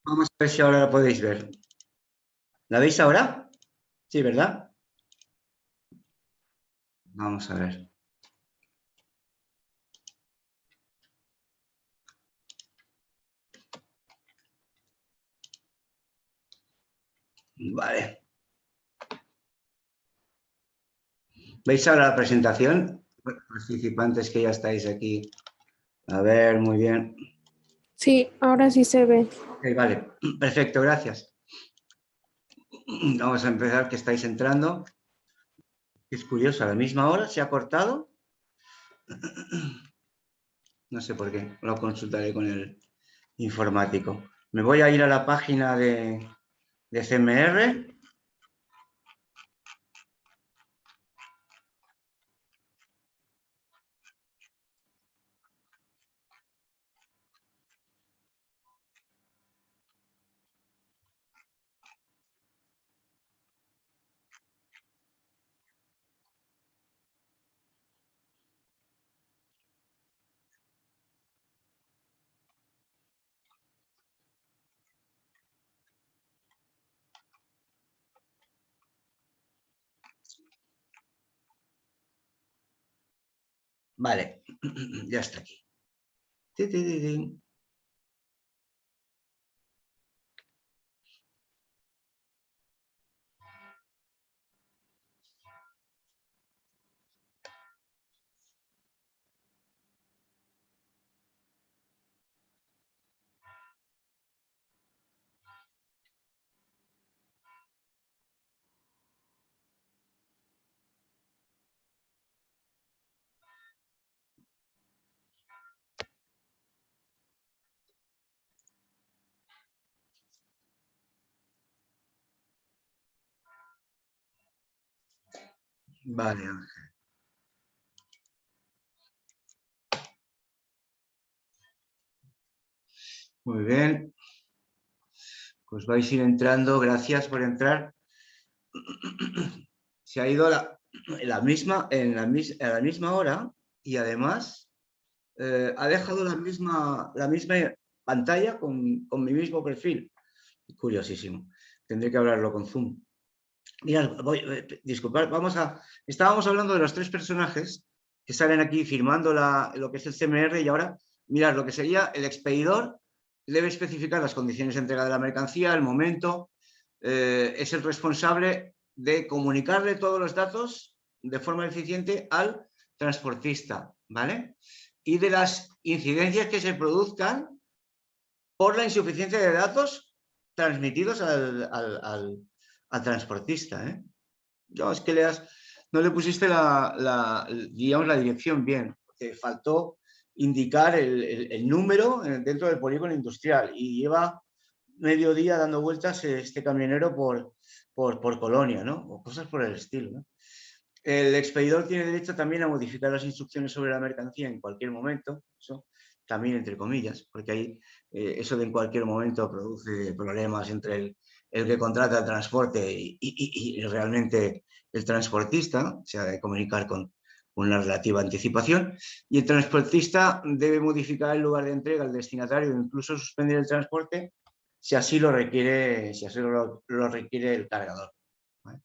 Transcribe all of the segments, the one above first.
Vamos a ver si ahora la podéis ver. ¿La veis ahora? Sí, ¿verdad? Vamos a ver. Vale. ¿Veis ahora la presentación? Participantes que ya estáis aquí. A ver, muy bien. Sí, ahora sí se ve. Vale, perfecto, gracias. Vamos a empezar, que estáis entrando. Es curioso, a la misma hora se ha cortado. No sé por qué, lo consultaré con el informático. Me voy a ir a la página de CMR. Vale, ya está aquí. Vale, muy bien. Pues vais a ir entrando, gracias por entrar. Se ha ido a la misma hora y además ha dejado la misma pantalla con mi mismo perfil. Curiosísimo. Tendré que hablarlo con Zoom. Mirad, disculpad, estábamos hablando de los tres personajes que salen aquí firmando lo que es el CMR y ahora, mirad, lo que sería el expedidor debe especificar las condiciones de entrega de la mercancía, el momento, es el responsable de comunicarle todos los datos de forma eficiente al transportista, ¿vale? Y de las incidencias que se produzcan por la insuficiencia de datos transmitidos al transportista, ¿eh? No, es que no le pusiste digamos, la dirección bien. Te faltó indicar el número dentro del polígono industrial y lleva medio día dando vueltas este camionero por Colonia, ¿no? O cosas por el estilo, ¿no? El expedidor tiene derecho también a modificar las instrucciones sobre la mercancía en cualquier momento, eso también entre comillas, porque ahí eso de en cualquier momento produce problemas entre el que contrata el transporte y realmente el transportista, se ha de comunicar con una relativa anticipación, y el transportista debe modificar el lugar de entrega al destinatario o incluso suspender el transporte si así lo requiere, lo requiere el cargador, ¿vale?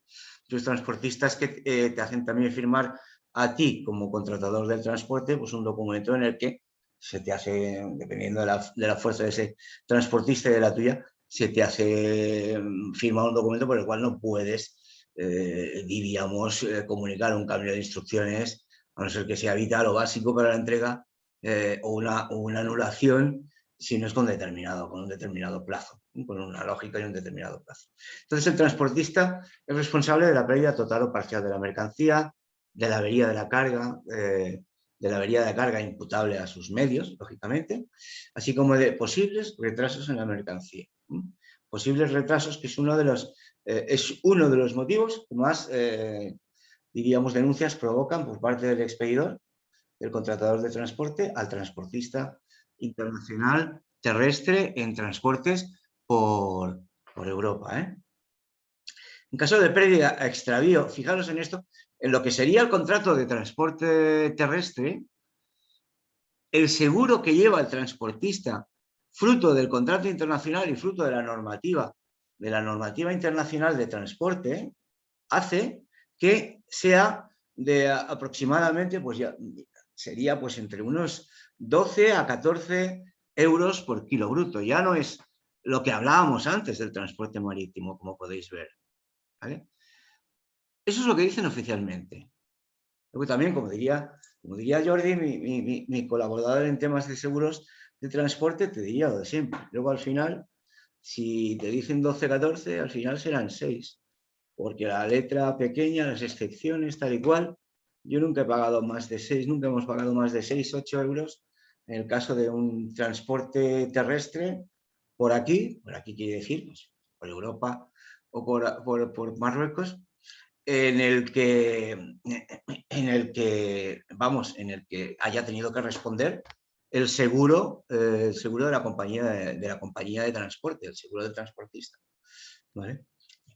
Los transportistas que te hacen también firmar a ti como contratador del transporte, pues un documento en el que se te hace, dependiendo de la fuerza de ese transportista y de la tuya, se te hace firmar un documento por el cual no puedes, diríamos, comunicar un cambio de instrucciones, a no ser que sea vital o básico para la entrega, o una anulación si no es con un determinado plazo, con una lógica y un determinado plazo. Entonces, el transportista es responsable de la pérdida total o parcial de la mercancía, de la avería de la carga, imputable a sus medios, lógicamente, así como de posibles retrasos en la mercancía. Posibles retrasos, que es uno de los motivos que más, diríamos, denuncias provocan por parte del expedidor, del contratador de transporte, al transportista internacional terrestre en transportes por Europa, ¿eh? En caso de pérdida, extravío, fijaros en esto, en lo que sería el contrato de transporte terrestre, el seguro que lleva el transportista fruto del contrato internacional y fruto de la normativa internacional de transporte, hace que sea de aproximadamente, pues ya sería pues entre unos 12 a 14 euros por kilo bruto. Ya no es lo que hablábamos antes del transporte marítimo, como podéis ver, ¿vale? Eso es lo que dicen oficialmente. Luego también, como diría Jordi, mi colaborador en temas de seguros de transporte, te diría lo de siempre. Luego al final, si te dicen 12, 14, al final serán 6. Porque la letra pequeña, las excepciones, tal y cual, yo nunca he pagado más de 6, nunca hemos pagado más de 6, 8 euros en el caso de un transporte terrestre por aquí quiere decir, pues, por Europa o por Marruecos, en el que haya tenido que responder el seguro de la compañía de transporte, el seguro del transportista, ¿vale?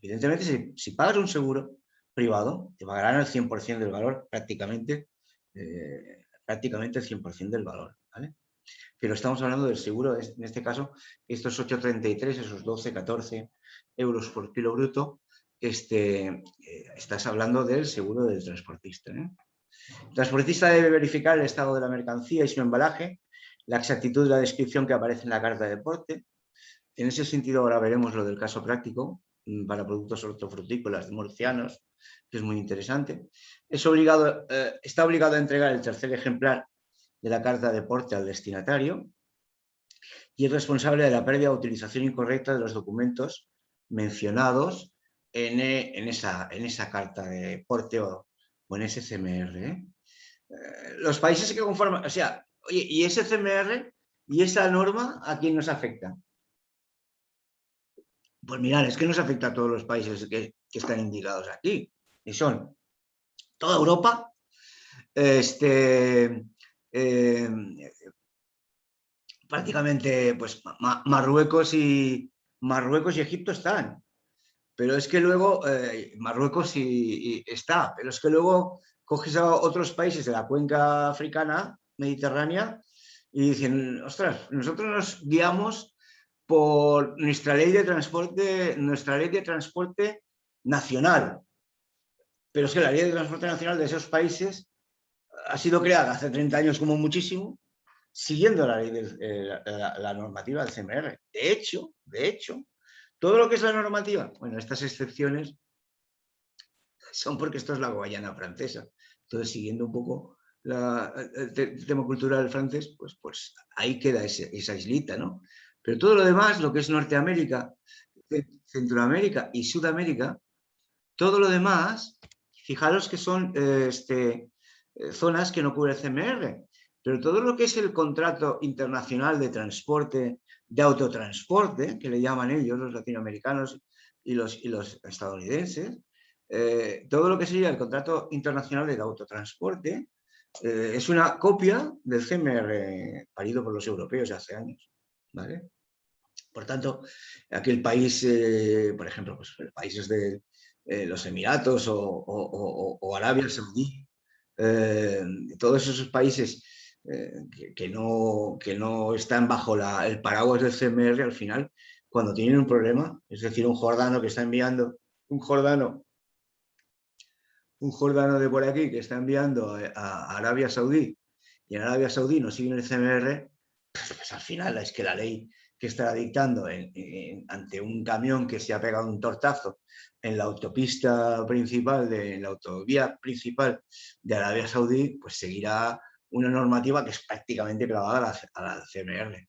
Evidentemente, si pagas un seguro privado, te pagarán el 100% del valor, prácticamente el 100% del valor, ¿vale? Pero estamos hablando del seguro, en este caso, estos 8,33, esos 12, 14 euros por kilo bruto, estás hablando del seguro del transportista, ¿eh? El transportista debe verificar el estado de la mercancía y su embalaje, la exactitud de la descripción que aparece en la carta de porte. En ese sentido, ahora veremos lo del caso práctico para productos hortofrutícolas murcianos, que es muy interesante. Está obligado a entregar el tercer ejemplar de la carta de porte al destinatario y es responsable de la pérdida o utilización incorrecta de los documentos mencionados en esa carta de porte o en ese CMR, ¿eh? Los países que conforman, o sea, oye, ¿y ese CMR y esa norma a quién nos afecta? Pues mirad, es que nos afecta a todos los países que están indicados aquí, y son toda Europa, prácticamente pues Marruecos y Egipto están, pero es que luego Marruecos está, pero es que luego coges a otros países de la cuenca africana, mediterránea, y dicen, ostras, nosotros nos guiamos por nuestra ley de transporte nacional. Pero es que la ley de transporte nacional de esos países ha sido creada hace 30 años como muchísimo, siguiendo la ley la normativa del CMR. De hecho, todo lo que es la normativa, bueno, estas excepciones son porque esto es la Guayana francesa. Entonces, siguiendo un poco el tema cultural francés, pues ahí queda esa islita, ¿no? Pero todo lo demás, lo que es Norteamérica, Centroamérica y Sudamérica, todo lo demás, fijaros que son zonas que no cubre el CMR, pero todo lo que es el contrato internacional de transporte, de autotransporte, que le llaman ellos, los latinoamericanos y los estadounidenses, todo lo que sería el contrato internacional de autotransporte es una copia del CMR parido por los europeos hace años, ¿vale? Por tanto, aquel país, por ejemplo, pues, países de los Emiratos o Arabia Saudí, todos esos países que no están bajo el paraguas del CMR, al final, cuando tienen un problema, es decir, un jordano que está enviando, un jordano de por aquí que está enviando a Arabia Saudí y en Arabia Saudí no siguen el CMR, pues al final es que la ley que está dictando ante un camión que se ha pegado un tortazo en la autopista principal, en la autovía principal de Arabia Saudí, pues seguirá una normativa que es prácticamente clavada a la CMR.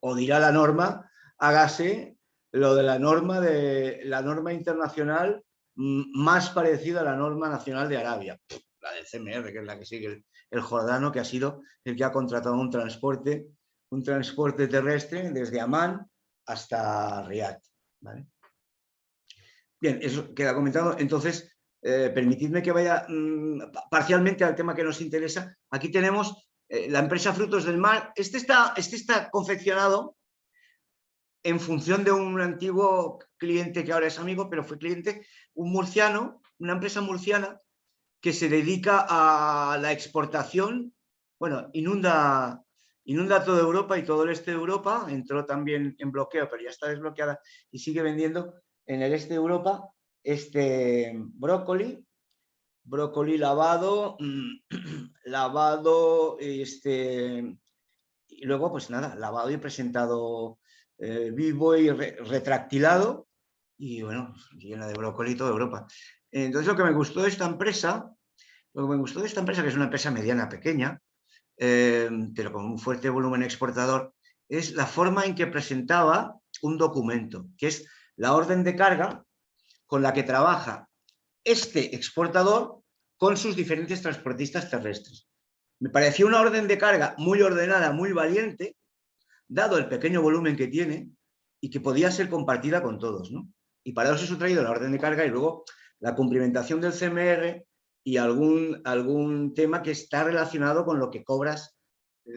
O dirá la norma, hágase lo de la norma internacional más parecida a la norma nacional de Arabia, la del CMR, que es la que sigue el jordano, que ha sido el que ha contratado un transporte terrestre desde Amán hasta Riad, ¿vale? Bien, eso queda comentado. Entonces, permitidme que vaya parcialmente al tema que nos interesa. Aquí tenemos la empresa Frutos del Mar. Este está confeccionado en función de un antiguo cliente que ahora es amigo, pero fue cliente, un murciano, una empresa murciana que se dedica a la exportación. Bueno, inunda inunda toda Europa y todo el este de Europa. Entró también en bloqueo, pero ya está desbloqueada y sigue vendiendo en el este de Europa este brócoli lavado, lavado, y luego pues nada, lavado y presentado vivo y retractilado, y bueno, llena de brócoli toda Europa. Entonces lo que me gustó de esta empresa, que es una empresa mediana, pequeña, pero con un fuerte volumen exportador, es la forma en que presentaba un documento, que es la orden de carga con la que trabaja este exportador con sus diferentes transportistas terrestres. Me pareció una orden de carga muy ordenada, muy valiente, dado el pequeño volumen que tiene y que podía ser compartida con todos, ¿no? Y para eso he traído la orden de carga y luego la cumplimentación del CMR y algún tema que está relacionado con lo que cobras,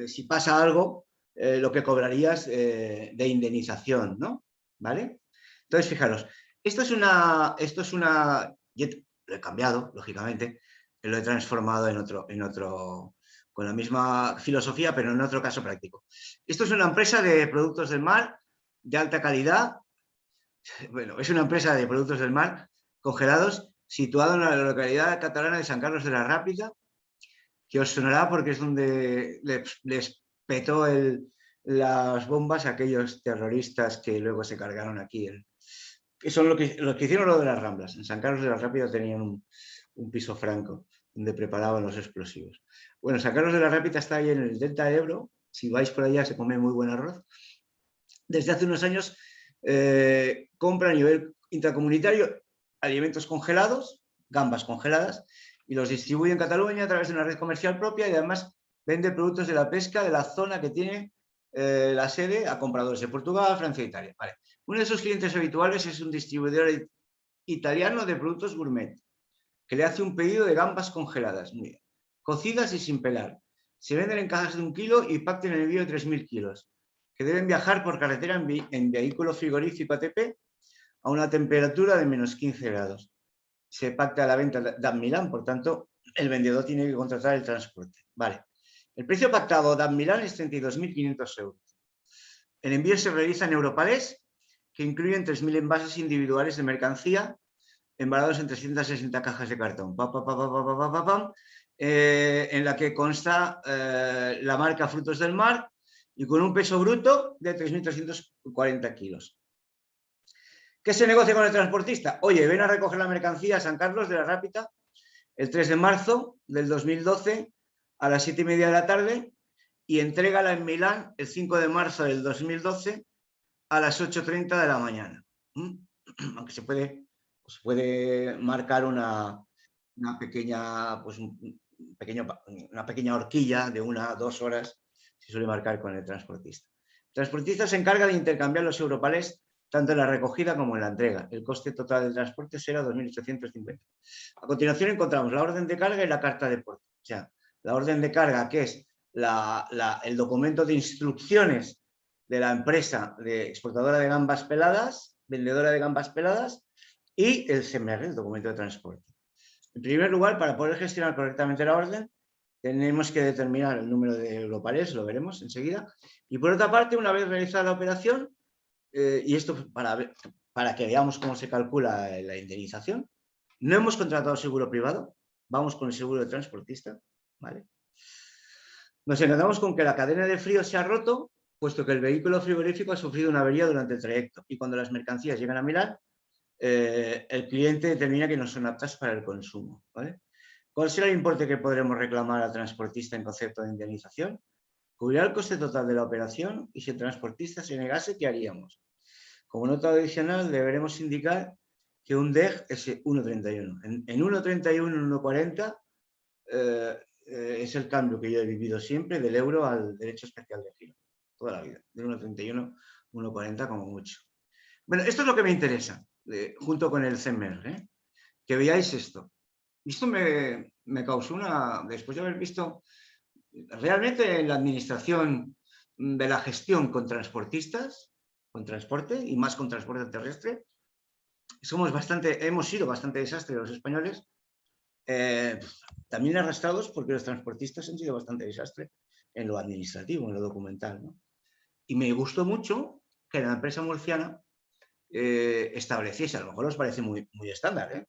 si pasa algo, lo que cobrarías de indemnización, ¿no? ¿Vale? Entonces, fijaros, esto es una, lo he cambiado, lógicamente, lo he transformado en otro, con la misma filosofía, pero en otro caso práctico. Esto es una empresa de productos del mar de alta calidad. Bueno, es una empresa de productos del mar congelados situada en la localidad catalana de San Carlos de la Rápita, que os sonará porque es donde les petó las bombas a aquellos terroristas que luego se cargaron aquí. Que son los que hicieron lo de las Ramblas. En San Carlos de la Rápida tenían un piso franco donde preparaban los explosivos. Bueno, San Carlos de la Rápida está ahí en el delta del Ebro. Si vais por allá se come muy buen arroz. Desde hace unos años compra a nivel intracomunitario alimentos congelados, gambas congeladas, y los distribuye en Cataluña a través de una red comercial propia y además vende productos de la pesca de la zona que tiene la sede a compradores de Portugal, Francia e Italia. Vale. Uno de sus clientes habituales es un distribuidor italiano de productos gourmet, que le hace un pedido de gambas congeladas, cocidas y sin pelar. Se venden en cajas de 1 kilo y pactan en envío de 3.000 kilos, que deben viajar por carretera en vehículo frigorífico ATP a una temperatura de menos 15 grados. Se pacta la venta DAP Milán, por tanto, el vendedor tiene que contratar el transporte. Vale. El precio pactado DAP Milán es 32.500 euros. El envío se realiza en Europalés, que incluyen 3.000 envases individuales de mercancía embalados en 360 cajas de cartón, en la que consta la marca Frutos del Mar y con un peso bruto de 3.340 kilos. ¿Qué se negocia con el transportista? Oye, ven a recoger la mercancía a San Carlos de la Rápita el 3 de marzo del 2012 a las 7:30 de la tarde y entrégala en Milán el 5 de marzo del 2012 a las 8:30 de la mañana. Aunque se puede marcar una pequeña, pues una pequeña horquilla de 1 a 2 horas, se suele marcar con el transportista. El transportista se encarga de intercambiar los europalés tanto en la recogida como en la entrega. El coste total del transporte será 2.850. A continuación encontramos la orden de carga y la carta de porte. O sea, la orden de carga, que es el documento de instrucciones de la empresa de exportadora de gambas peladas, vendedora de gambas peladas, y el CMR, el documento de transporte. En primer lugar, para poder gestionar correctamente la orden, tenemos que determinar el número de europalés, lo veremos enseguida. Y por otra parte, una vez realizada la operación, y esto para que veamos cómo se calcula la indemnización, no hemos contratado seguro privado, vamos con el seguro de transportista, ¿vale? Nos encontramos con que la cadena de frío se ha roto, puesto que el vehículo frigorífico ha sufrido una avería durante el trayecto y cuando las mercancías llegan a Milán, el cliente determina que no son aptas para el consumo, ¿vale? ¿Cuál será el importe que podremos reclamar al transportista en concepto de indemnización? Cubrirá el coste total de la operación y si el transportista se negase, ¿qué haríamos? Como nota adicional, deberemos indicar que un DEG es 1,31. En 1,31, 1,40 es el cambio que yo he vivido siempre del euro al derecho especial de giro. Toda la vida. De 1,31, 1,40 como mucho. Bueno, esto es lo que me interesa, junto con el CMR, que veáis esto. Esto me causó después de haber visto realmente en la administración de la gestión con transportistas, con transporte y más con transporte terrestre, hemos sido bastante desastres los españoles también arrastrados porque los transportistas han sido bastante desastre en lo administrativo, en lo documental, ¿no? Y me gustó mucho que la empresa murciana estableciese, a lo mejor os parece muy, muy estándar,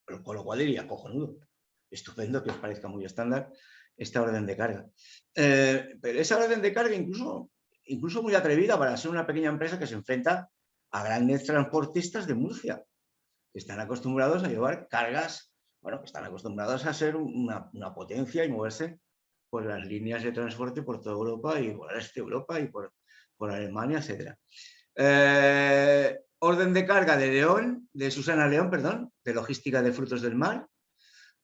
pero con lo cual diría, cojonudo, estupendo que os parezca muy estándar esta orden de carga. Pero esa orden de carga incluso muy atrevida para ser una pequeña empresa que se enfrenta a grandes transportistas de Murcia, que están acostumbrados a llevar cargas, bueno, que están acostumbrados a ser una potencia y moverse por las líneas de transporte por toda Europa y por el este de Europa y por Alemania, etc. Orden de carga de Susana León, perdón, de logística de frutos del mar,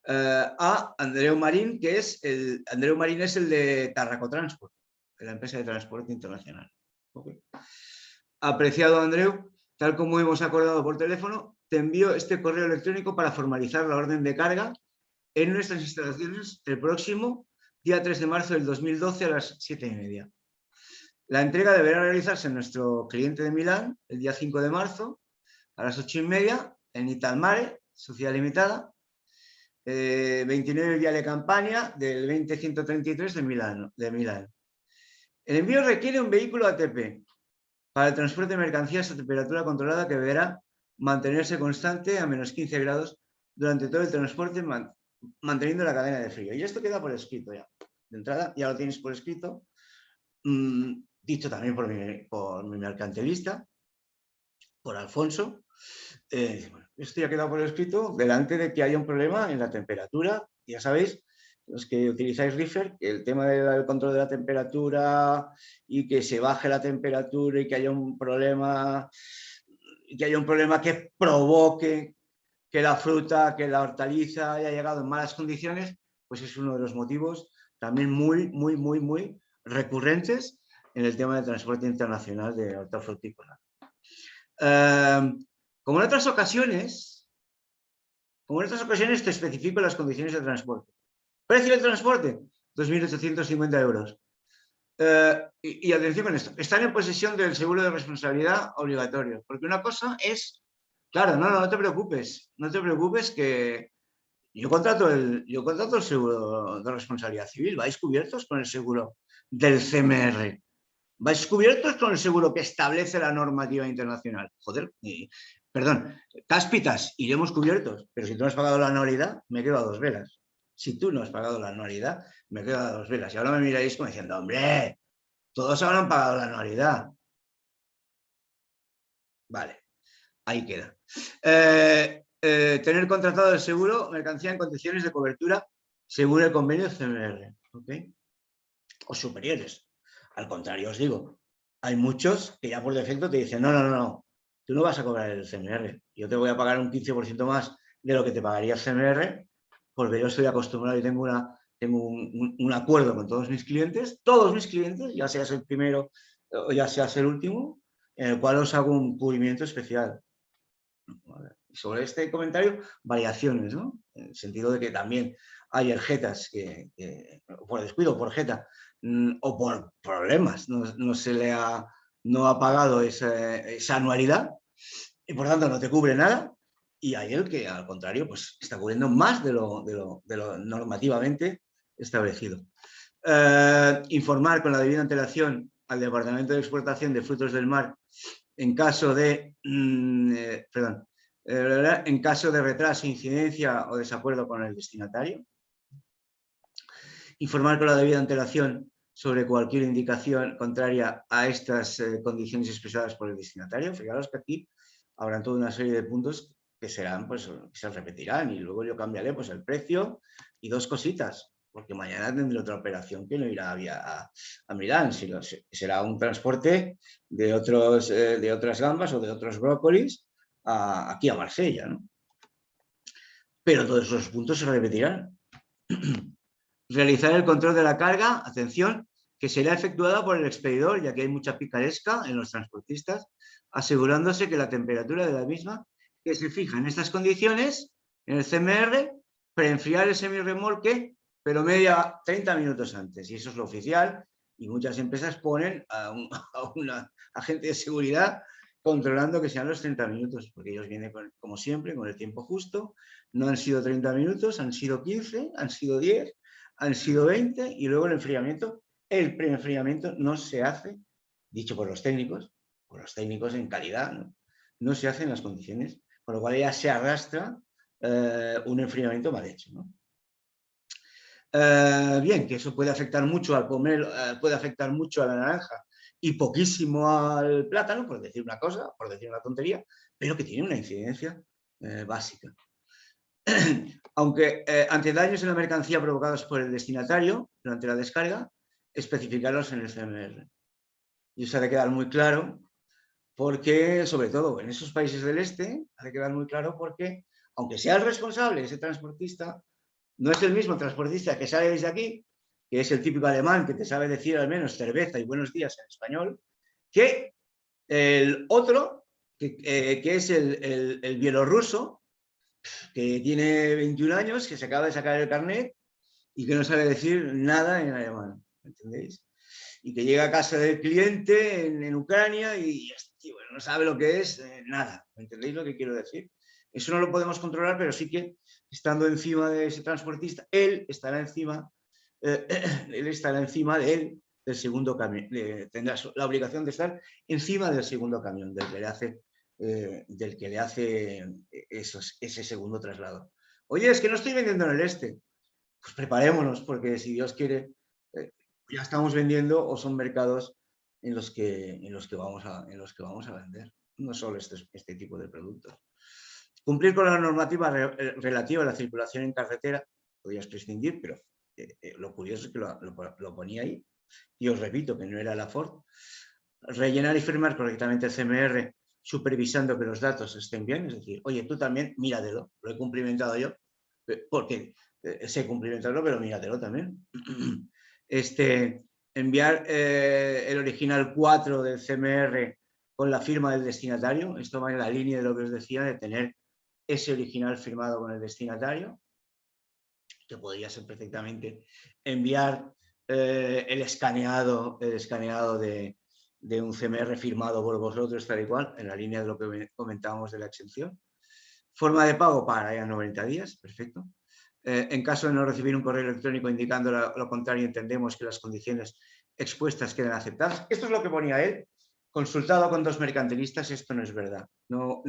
a Andreu Marín, Andreu Marín es el de Tarraco Transport, de la empresa de transporte internacional. Okay. Apreciado Andreu, tal como hemos acordado por teléfono, te envío este correo electrónico para formalizar la orden de carga en nuestras instalaciones el próximo día 3 de marzo del 2012 a las 7:30. La entrega deberá realizarse en nuestro cliente de Milán el día 5 de marzo a las 8:30 en Italmare, Sociedad Limitada, 29 Viale Campania del 20133 de Milán. El envío requiere un vehículo ATP para el transporte de mercancías a temperatura controlada que deberá mantenerse constante a menos 15 grados durante todo el transporte, manteniendo la cadena de frío. Y esto queda por escrito ya. De entrada, ya lo tienes por escrito. Dicho también por mi mercantilista, por Alfonso. Bueno, esto ya ha quedado por escrito delante de que haya un problema en la temperatura. Ya sabéis, los que utilizáis Reefer, el tema del control de la temperatura y que se baje la temperatura y que haya un problema que provoque que la fruta, que la hortaliza haya llegado en malas condiciones, pues es uno de los motivos también muy, muy, muy, muy recurrentes en el tema del transporte internacional de hortofrutícola. Como en otras ocasiones te especifico las condiciones de transporte. Precio del transporte, 2.850 euros. Y atención con esto, están en posesión del seguro de responsabilidad obligatorio, porque una cosa es, claro, no te preocupes que yo contrato el seguro de responsabilidad civil, vais cubiertos con el seguro del CMR. Vais cubiertos con el seguro que establece la normativa internacional. Joder, perdón, cáspitas, iremos cubiertos, pero si tú no has pagado la anualidad, me quedo a dos velas. Si tú no has pagado la anualidad, me quedo a dos velas. Y ahora me miráis como diciendo, hombre, todos habrán pagado la anualidad. Vale, ahí queda. Tener contratado el seguro, mercancía en condiciones de cobertura, según el convenio CMR, ¿okay? O superiores. Al contrario, os digo, hay muchos que ya por defecto te dicen, no, tú no vas a cobrar el CMR, yo te voy a pagar un 15% más de lo que te pagaría el CMR, porque yo estoy acostumbrado y tengo un acuerdo con todos mis clientes, ya seas el primero o ya seas el último, en el cual os hago un cubrimiento especial. Sobre este comentario, variaciones, ¿no? En el sentido de que también hay jetas que por descuido, por jeta, o por problemas, no ha pagado esa anualidad y por tanto no te cubre nada. Y hay el que, al contrario, pues está cubriendo más de lo normativamente establecido. Informar con la debida antelación al Departamento de Exportación de Frutos del Mar en caso de, en caso de retraso, incidencia o desacuerdo con el destinatario. Informar con la debida antelación sobre cualquier indicación contraria a estas condiciones expresadas por el destinatario. Fijaros que aquí habrán toda una serie de puntos que serán, pues, que se repetirán y luego yo cambiaré pues el precio y dos cositas, porque mañana tendré otra operación que no irá a Milán, sino será un transporte de otras gambas o de otros brócolis aquí a Marsella, ¿no? Pero todos esos puntos se repetirán. Realizar el control de la carga, atención, que será efectuada por el expedidor, ya que hay mucha picaresca en los transportistas, asegurándose que la temperatura de la misma, que se fija en estas condiciones, en el CMR, preenfriar el semirremolque, pero 30 minutos antes. Y eso es lo oficial, y muchas empresas ponen a un agente de seguridad controlando que sean los 30 minutos, porque ellos vienen, como siempre, con el tiempo justo. No han sido 30 minutos, han sido 15, han sido 10, han sido 20, y luego el enfriamiento. El preenfriamiento no se hace, dicho por los técnicos en calidad, no se hace en las condiciones, con lo cual ya se arrastra un enfriamiento mal hecho, ¿no? Bien, que eso puede afectar mucho al comer, puede afectar mucho a la naranja y poquísimo al plátano, por decir una cosa, por decir una tontería, pero que tiene una incidencia básica. Aunque ante daños en la mercancía provocados por el destinatario durante la descarga, especificarlos en el CMR. Y eso ha de quedar muy claro, porque, sobre todo en esos países del este, ha de quedar muy claro porque, aunque sea el responsable, ese transportista, no es el mismo transportista que sale desde aquí, que es el típico alemán que te sabe decir al menos cerveza y buenos días en español, que el otro, que es el bielorruso, que tiene 21 años, que se acaba de sacar el carnet y que no sabe decir nada en alemán, ¿entendéis? Y que llega a casa del cliente en Ucrania y bueno, no sabe lo que es nada, ¿entendéis lo que quiero decir? Eso no lo podemos controlar, pero sí que estando encima de ese transportista, él estará encima de él, del segundo camión, tendrá la obligación de estar encima del segundo camión, del que le hace ese segundo traslado. Oye, es que no estoy vendiendo en el este. Pues preparémonos, porque si Dios quiere, ya estamos vendiendo o son mercados en los que vamos a vender, no solo este tipo de productos. Cumplir con la normativa relativa a la circulación en carretera, podrías prescindir, pero lo curioso es que lo ponía ahí, y os repito que no era la Ford. Rellenar y firmar correctamente el CMR, supervisando que los datos estén bien, es decir, oye, tú también míratelo, lo he cumplimentado yo, porque sé cumplimentarlo, pero míratelo también. Enviar el original 4 del CMR con la firma del destinatario, esto va en la línea de lo que os decía, de tener ese original firmado con el destinatario, que podría ser perfectamente enviar el escaneado de un CMR firmado por vosotros, tal y cual, en la línea de lo que comentábamos de la exención. Forma de pago para ya 90 días, perfecto. En caso de no recibir un correo electrónico indicando lo contrario, entendemos que las condiciones expuestas quedan aceptadas. Esto es lo que ponía él. Consultado con 2 mercantilistas, esto no es verdad. No,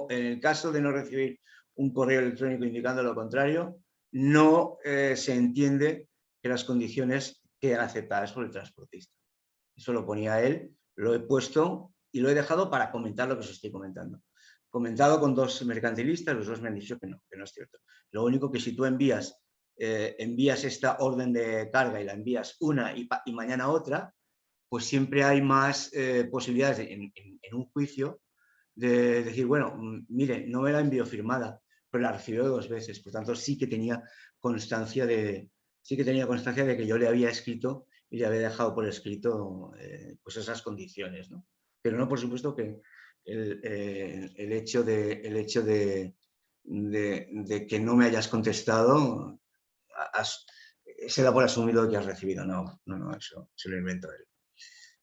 en el caso de no recibir un correo electrónico indicando lo contrario, no se entiende que las condiciones quedan aceptadas por el transportista. Eso lo ponía él, lo he puesto y lo he dejado para comentar lo que os estoy comentando. Comentado con 2 mercantilistas, los 2 me han dicho que no es cierto. Lo único que si tú envías esta orden de carga y la envías una y mañana otra, pues siempre hay más posibilidades en un juicio de decir, bueno, mire, no me la envió firmada, pero la recibió 2 veces. Por tanto, sí que tenía constancia de que yo le había escrito y le había dejado por escrito pues esas condiciones, ¿no? Pero no, por supuesto, que el hecho de que no me hayas contestado se da por asumido que has recibido. No, eso se lo invento él.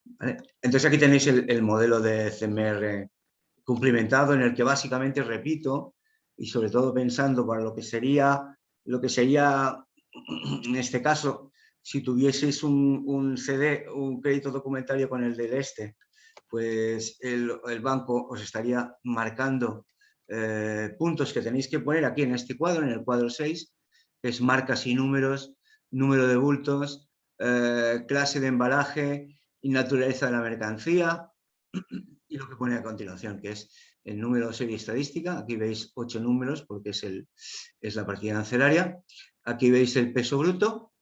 ¿Vale? Entonces aquí tenéis el modelo de CMR cumplimentado, en el que básicamente repito, y sobre todo pensando para lo que sería en este caso, si tuvieseis un CD, un crédito documentario con el del este, pues el banco os estaría marcando puntos que tenéis que poner aquí en este cuadro, en el cuadro 6, que es marcas y números, número de bultos, clase de embalaje y naturaleza de la mercancía, y lo que pone a continuación, que es el número, serie estadística. Aquí veis 8 números porque es la partida arancelaria. Aquí veis el peso bruto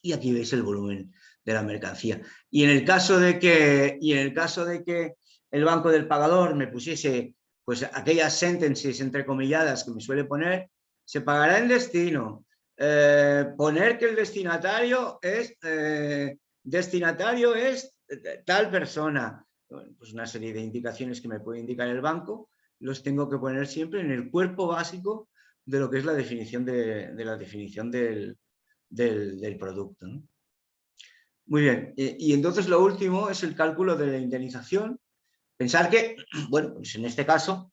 y aquí veis el volumen de la mercancía. Y en el caso de que el banco del pagador me pusiese pues aquellas sentences entrecomilladas que me suele poner, se pagará en destino. Poner que el destinatario es tal persona. Bueno, pues una serie de indicaciones que me puede indicar el banco, los tengo que poner siempre en el cuerpo básico de lo que es la definición del producto, ¿no? Muy bien, y entonces lo último es el cálculo de la indemnización, Pensar que, bueno, pues en este caso,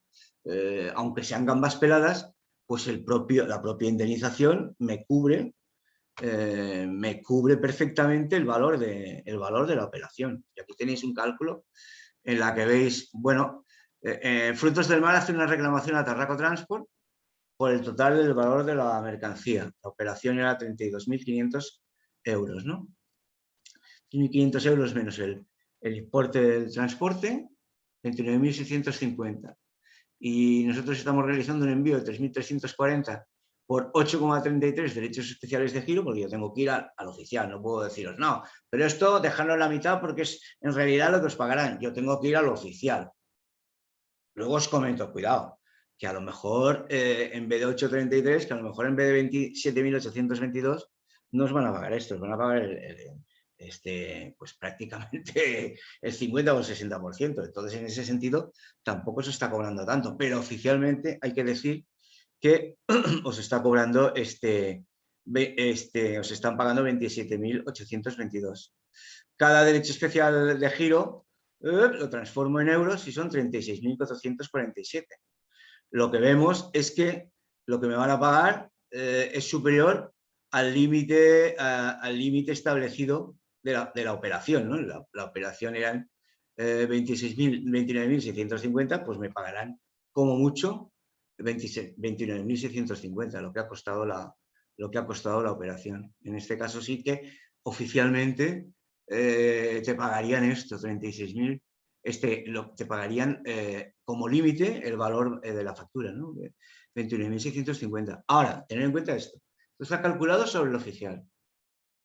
aunque sean gambas peladas, pues la propia indemnización me cubre perfectamente el valor de la operación. Y aquí tenéis un cálculo en la que veis, bueno, Frutos del Mar hace una reclamación a Tarraco Transport por el total del valor de la mercancía. La operación era 32.500 euros, ¿no? 1.500 euros menos el importe del transporte, 29.650. Y nosotros estamos realizando un envío de 3.340 por 8,33 derechos especiales de giro, porque yo tengo que ir al oficial, no puedo deciros, no, pero esto dejarlo a la mitad porque es en realidad lo que os pagarán, yo tengo que ir al oficial. Luego os comento, cuidado, que a lo mejor en vez de 8,33, que a lo mejor en vez de 27.822, no os van a pagar esto, os van a pagar pues prácticamente el 50 o el 60%. Entonces, en ese sentido, tampoco se está cobrando tanto, pero oficialmente hay que decir que os está cobrando os están pagando 27.822. Cada derecho especial de giro lo transformo en euros y son 36.447. Lo que vemos es que lo que me van a pagar es superior al límite establecido de la operación, ¿no? La operación eran 29.650, pues me pagarán como mucho 29.650, lo que ha costado la operación. En este caso sí que oficialmente te pagarían esto, 36.000, te pagarían como límite el valor de la factura, ¿no? 29.650. Ahora, tener en cuenta esto. Esto está calculado sobre el oficial.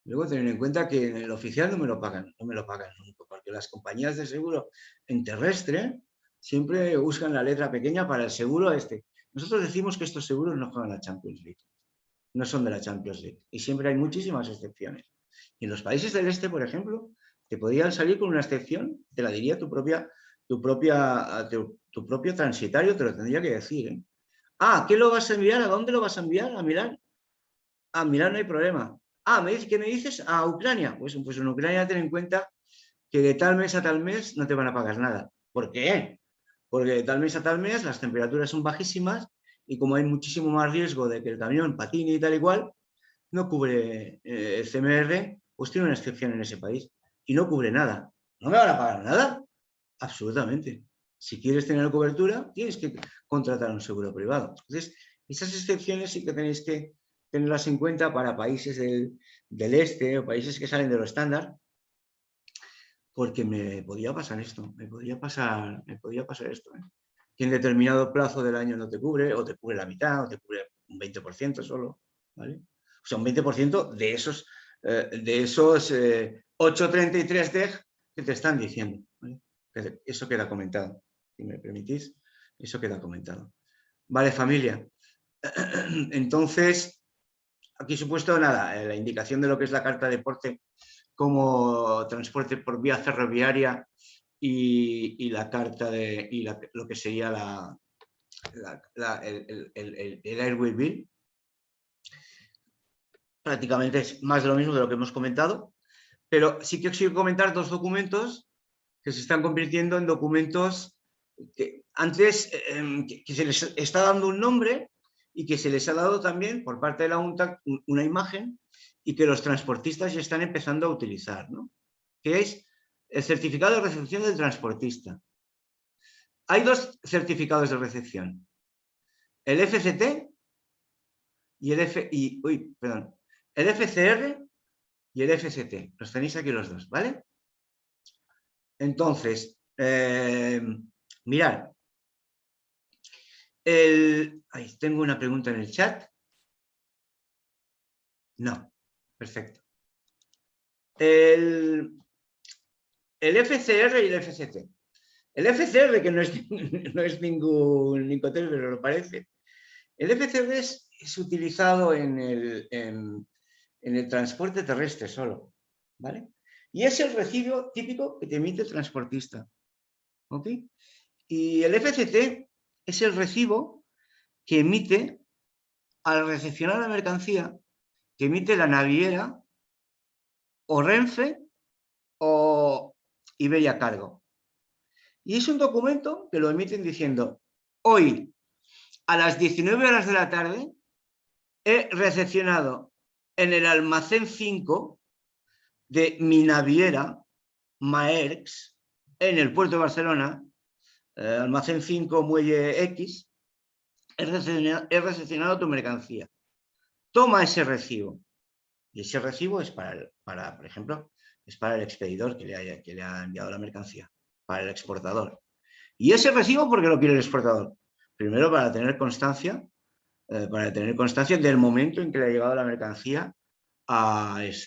Luego tener en cuenta que en el oficial no me lo pagan nunca, porque las compañías de seguro en terrestre siempre buscan la letra pequeña para el seguro este. Nosotros decimos que estos seguros no juegan la Champions League, no son de la Champions League, y siempre hay muchísimas excepciones. Y en los países del este, por ejemplo, te podrían salir con una excepción, te la diría tu propio transitario, te lo tendría que decir, ¿eh? Ah, ¿qué lo vas a enviar? ¿A dónde lo vas a enviar? ¿A Milán? A Milán no hay problema. Ah, ¿qué me dices? A Ucrania. Pues en Ucrania ten en cuenta que de tal mes a tal mes no te van a pagar nada. ¿Por qué? Porque de tal mes a tal mes las temperaturas son bajísimas y como hay muchísimo más riesgo de que el camión patine y tal y cual, no cubre el CMR, pues tiene una excepción en ese país y no cubre nada. ¿No me van a pagar nada? Absolutamente. Si quieres tener cobertura, tienes que contratar un seguro privado. Entonces, esas excepciones sí que tenéis que tenerlas en cuenta para países del este o países que salen de lo estándar, porque me podía pasar esto, me podía pasar esto, ¿eh? Que en determinado plazo del año no te cubre, o te cubre la mitad, o te cubre un 20% solo, ¿vale? O sea, un 20% de esos 8,33 DEG que te están diciendo, ¿vale? Eso queda comentado, si me permitís, eso queda comentado. Vale, familia. Entonces, aquí supuesto nada, la indicación de lo que es la carta de porte como transporte por vía ferroviaria y la carta lo que sería el Airway Bill. Prácticamente es más de lo mismo de lo que hemos comentado, pero sí que os quiero comentar dos documentos que se están convirtiendo en documentos que antes que se les está dando un nombre y que se les ha dado también por parte de la UNTAC una imagen y que los transportistas ya están empezando a utilizar, ¿no? Que es el certificado de recepción del transportista. Hay dos certificados de recepción, el FCT y el FCR y el FCT. Los tenéis aquí los dos, ¿vale? Entonces, mirad, ahí tengo una pregunta en el chat. No, perfecto. El FCR y el FCT. El FCR, que no es ningún Nicotel, pero lo parece. El FCR es utilizado en el transporte terrestre solo, ¿vale? Y es el recibo típico que te emite el transportista, ¿ok? Y el FCT es el recibo que emite al recepcionar la mercancía, que emite la naviera o Renfe o Iberia Cargo. Y es un documento que lo emiten diciendo, hoy a las 19 horas de la tarde he recepcionado en el almacén 5 de mi naviera Maersk en el puerto de Barcelona, almacén 5, muelle X, he recepcionado tu mercancía. Toma ese recibo. Y ese recibo es por ejemplo, es para el expedidor que le ha enviado la mercancía, para el exportador. Y ese recibo, ¿por qué lo quiere el exportador? Primero, para tener constancia del momento en que le ha llegado la mercancía al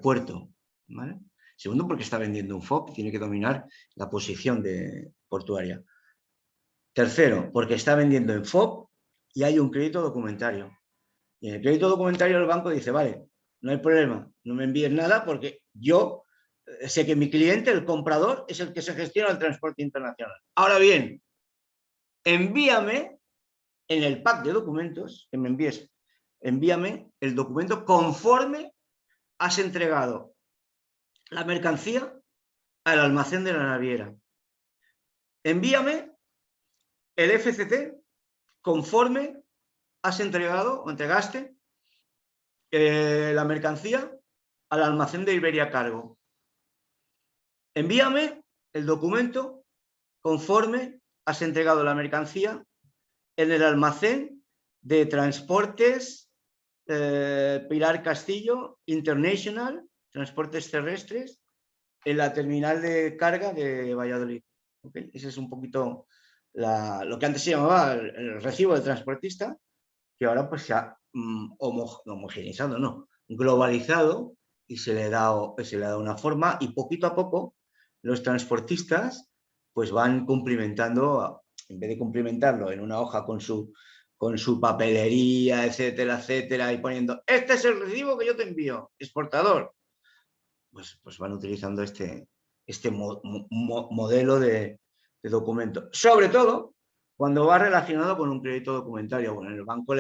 puerto, ¿vale? Segundo, porque está vendiendo un FOB, tiene que dominar la posición portuaria. Tercero, porque está vendiendo en FOB y hay un crédito documentario. Y en el crédito documentario el banco dice, vale, no hay problema, no me envíes nada porque yo sé que mi cliente, el comprador, es el que se gestiona el transporte internacional. Ahora bien, envíame en el pack de documentos que me envíes, envíame el documento conforme has entregado la mercancía al almacén de la naviera. Envíame el FCT conforme has entregado o entregaste la mercancía al almacén de Iberia Cargo. Envíame el documento conforme has entregado la mercancía en el almacén de transportes Pilar Castillo International, transportes terrestres, en la terminal de carga de Valladolid. ¿Okay? Ese es un poquito lo que antes se llamaba el recibo del transportista, que ahora pues se ha homogeneizado, no, globalizado, y se le da una forma, y poquito a poco los transportistas pues van cumplimentando, en vez de cumplimentarlo en una hoja con su papelería, etcétera, etcétera, y poniendo, este es el recibo que yo te envío, exportador, pues van utilizando este modelo de documento. Sobre todo cuando va relacionado con un crédito documentario. Bueno, en el banco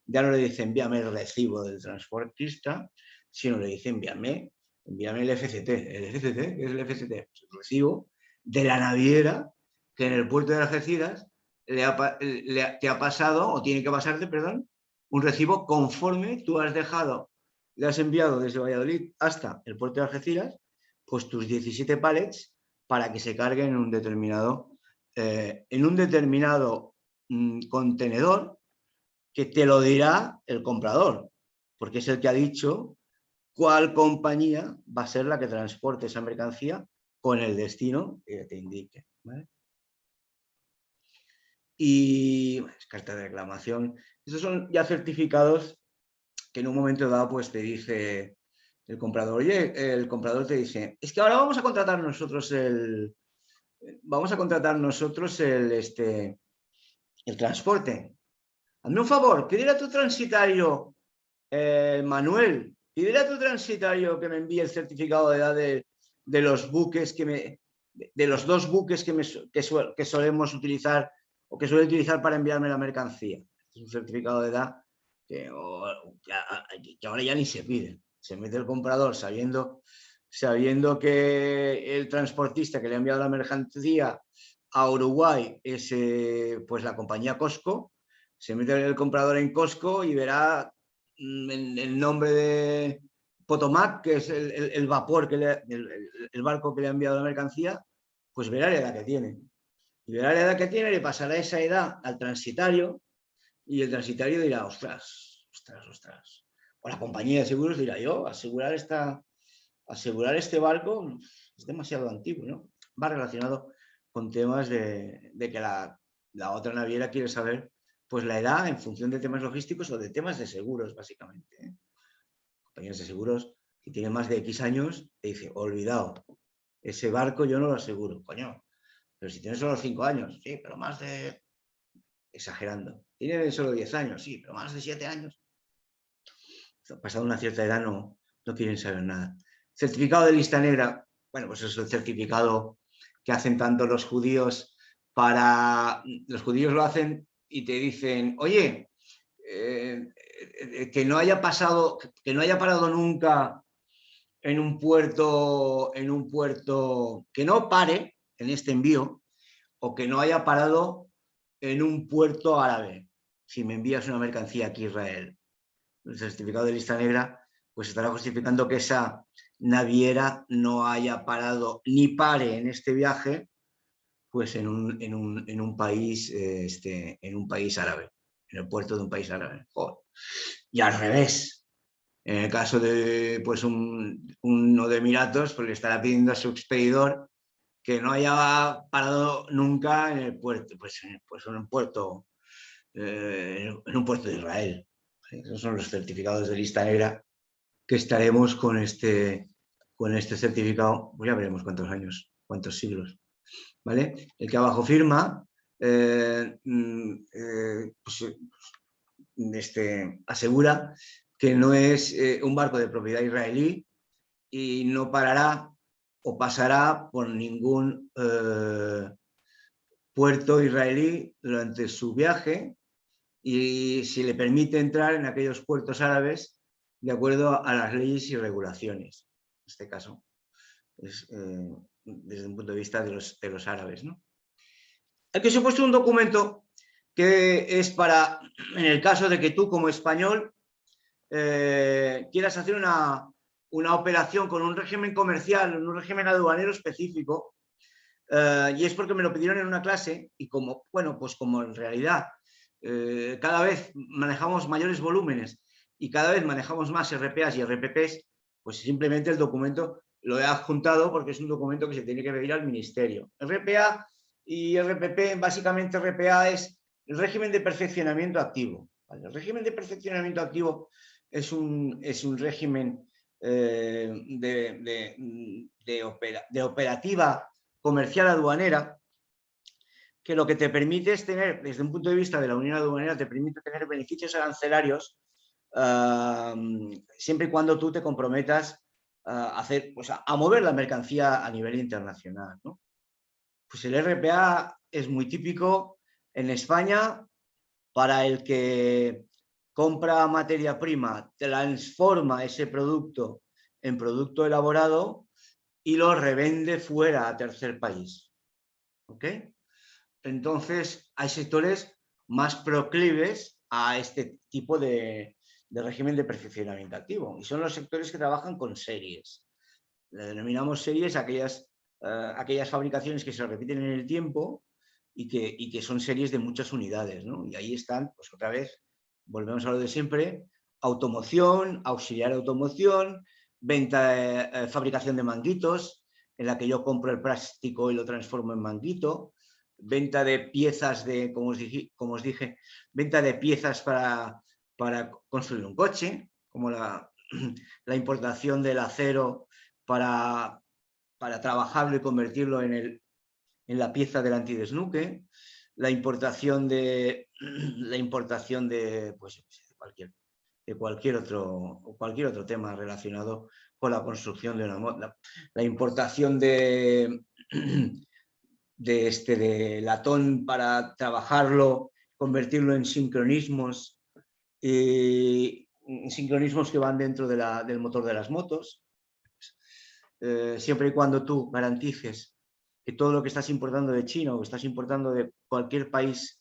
ya no le dice envíame el recibo del transportista, sino le dice envíame el FCT. ¿El FCT? ¿Qué es el FCT? Pues el recibo de la naviera que en el puerto de Algeciras te ha pasado, o tiene que pasarte, perdón, un recibo conforme tú has dejado, le has enviado desde Valladolid hasta el puerto de Algeciras, pues tus 17 pallets para que se carguen en un determinado contenedor que te lo dirá el comprador, porque es el que ha dicho cuál compañía va a ser la que transporte esa mercancía con el destino que te indique, ¿vale? Y bueno, carta de reclamación. Estos son ya certificados que en un momento dado pues te dice el comprador, oye, el comprador te dice, es que ahora vamos a contratar nosotros el transporte. Hazme un favor, pídele a tu transitario, Manuel, pídele a tu transitario que me envíe el certificado de edad de los buques de los 2 buques que solemos utilizar o que suele utilizar para enviarme la mercancía. Es un certificado de edad que ahora ya ni se pide. Se mete el comprador sabiendo que el transportista que le ha enviado la mercancía a Uruguay es pues la compañía Costco. Se mete el comprador en Costco y verá el nombre de Potomac, que es el vapor, el barco que le ha enviado la mercancía, pues verá la edad que tiene. Y verá la edad que tiene, le pasará esa edad al transitario y el transitario dirá, ostras. O la compañía de seguros dirá, yo, asegurar este barco es demasiado antiguo, ¿no? Va relacionado con temas de que la otra naviera quiere saber pues la edad en función de temas logísticos o de temas de seguros, básicamente, ¿eh? Compañías de seguros que tienen más de X años te dice, olvidado, ese barco yo no lo aseguro, coño, pero si tienes solo 5 años, sí, pero más de, exagerando, tiene solo 10 años, sí, pero más de 7 años, pasado una cierta edad no quieren saber nada. Certificado de lista negra, bueno, pues es el certificado que hacen tanto los judíos los judíos lo hacen y te dicen, oye, que no haya parado nunca en un puerto, que no pare, en este envío o que no haya parado en un puerto árabe. Si me envías una mercancía aquí a Israel, el certificado de lista negra, pues estará justificando que esa naviera no haya parado ni pare en este viaje, pues en un país, en un país árabe, en el puerto de un país árabe. Joder. Y al revés, en el caso de pues uno de Emiratos, pues le estará pidiendo a su expedidor que no haya parado nunca en el puerto, pues en un puerto, en un puerto de Israel. Esos son los certificados de lista negra que estaremos con este certificado, pues ya veremos cuántos años, cuántos siglos, ¿vale? El que abajo firma, asegura que no es un barco de propiedad israelí y no parará o pasará por ningún puerto israelí durante su viaje, y si le permite entrar en aquellos puertos árabes de acuerdo a las leyes y regulaciones. En este caso, es, desde un punto de vista de los árabes, ¿no? Aquí os he puesto un documento que es para, en el caso de que tú como español quieras hacer una operación con un régimen comercial, un régimen aduanero específico, y es porque me lo pidieron en una clase y como, bueno, pues como en realidad cada vez manejamos mayores volúmenes y cada vez manejamos más RPAs y RPPs, pues simplemente el documento lo he adjuntado porque es un documento que se tiene que pedir al ministerio. RPA y RPP, básicamente RPA es el régimen de perfeccionamiento activo. ¿Vale? El régimen de perfeccionamiento activo es un régimen de operativa comercial aduanera, que lo que te permite es tener, desde un punto de vista de la Unión Aduanera, te permite tener beneficios arancelarios siempre y cuando tú te comprometas a mover la mercancía a nivel internacional, ¿no? Pues el RPA es muy típico en España para el que compra materia prima, transforma ese producto en producto elaborado y lo revende fuera a tercer país. ¿Ok? Entonces, hay sectores más proclives a este tipo de régimen de perfeccionamiento activo, y son los sectores que trabajan con series. Le denominamos series aquellas fabricaciones que se repiten en el tiempo y que son series de muchas unidades, ¿no? Y ahí están, pues otra vez, volvemos a lo de siempre: automoción, auxiliar automoción, venta, fabricación de manguitos, en la que yo compro el plástico y lo transformo en manguito, venta de piezas como os dije, venta de piezas para construir un coche, como la importación del acero para trabajarlo y convertirlo en la pieza del antidesnuque, la importación de pues, cualquier otro tema relacionado con la construcción de una moto, la importación de latón para trabajarlo, convertirlo en sincronismos, sincronismos que van dentro del motor de las motos. Siempre y cuando tú garantices que todo lo que estás importando de China o que estás importando de cualquier país,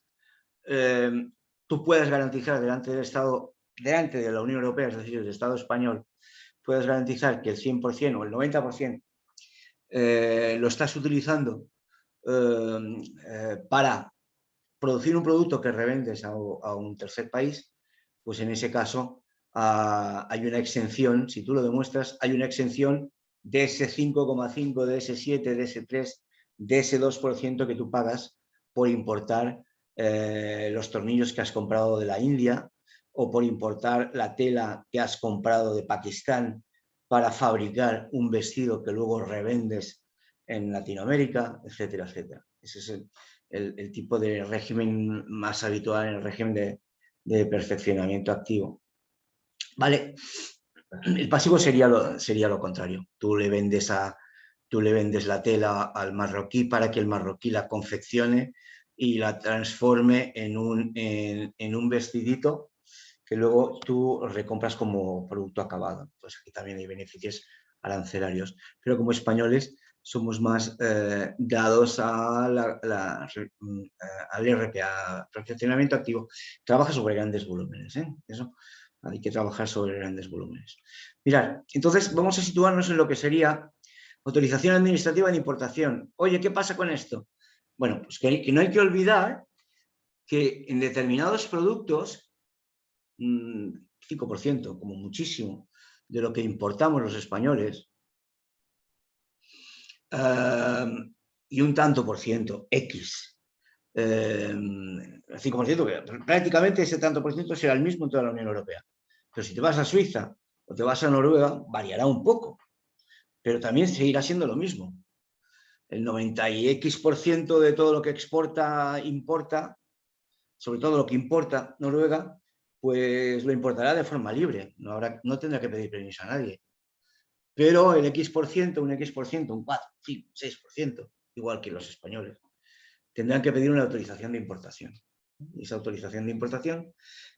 tú puedes garantizar delante del Estado, delante de la Unión Europea, es decir, del Estado español, puedes garantizar que el 100% o el 90% lo estás utilizando para producir un producto que revendes a un tercer país, pues en ese caso hay una exención. Si tú lo demuestras, hay una exención de ese 5,5, de ese 7, de ese 3, de ese 2% que tú pagas por importar los tornillos que has comprado de la India, o por importar la tela que has comprado de Pakistán para fabricar un vestido que luego revendes en Latinoamérica, etcétera, etcétera. Ese es el tipo de régimen más habitual en el régimen de perfeccionamiento activo. ¿Vale? El pasivo sería lo contrario. Tú le vendes la tela al marroquí para que el marroquí la confeccione y la transforme en un vestidito que luego tú recompras como producto acabado. Pues aquí también hay beneficios arancelarios. Pero como españoles somos más dados al RPA, perfeccionamiento activo. Trabaja sobre grandes volúmenes, ¿eh? Eso hay que trabajar sobre grandes volúmenes. Mirad, entonces vamos a situarnos en lo que sería autorización administrativa de importación. Oye, ¿qué pasa con esto? Bueno, pues que no hay que olvidar que en determinados productos, 5%, como muchísimo, de lo que importamos los españoles, y un tanto por ciento, X, 5%, prácticamente ese tanto por ciento será el mismo en toda la Unión Europea. Pero si te vas a Suiza o te vas a Noruega, variará un poco, pero también seguirá siendo lo mismo. El 90 y X% de todo lo que exporta, importa, sobre todo lo que importa Noruega, pues lo importará de forma libre, no tendrá que pedir permiso a nadie. Pero el X%, un X%, un 4, 5, 6%, igual que los españoles, tendrán que pedir una autorización de importación. Y esa autorización de importación,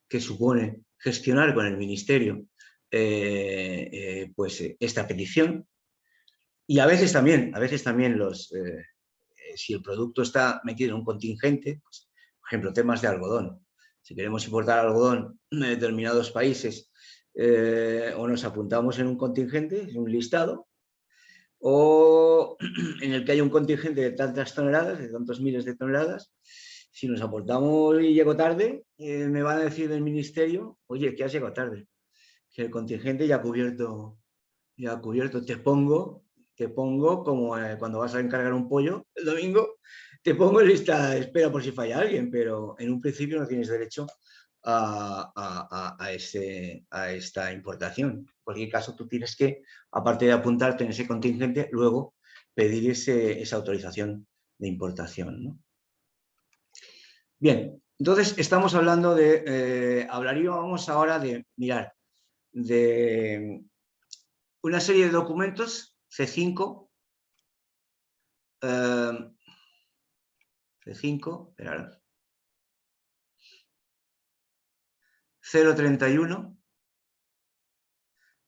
que supone gestionar con el ministerio pues esta petición, y a veces también si el producto está metido en un contingente, pues, por ejemplo, temas de algodón. Si queremos importar algodón de determinados países, o nos apuntamos en un contingente, en un listado, o en el que hay un contingente de tantas toneladas, de tantos miles de toneladas. Si nos aportamos y llego tarde, me van a decir del ministerio, oye, que has llegado tarde, que el contingente ya ha cubierto, te pongo como cuando vas a encargar un pollo el domingo, te pongo en lista de espera por si falla alguien, pero en un principio no tienes derecho a esta importación. En cualquier caso, tú tienes que, aparte de apuntarte en ese contingente, luego pedir esa autorización de importación, ¿no? Bien, entonces estamos hablando hablaríamos ahora de, mirar, de una serie de documentos, C5, espera, 031,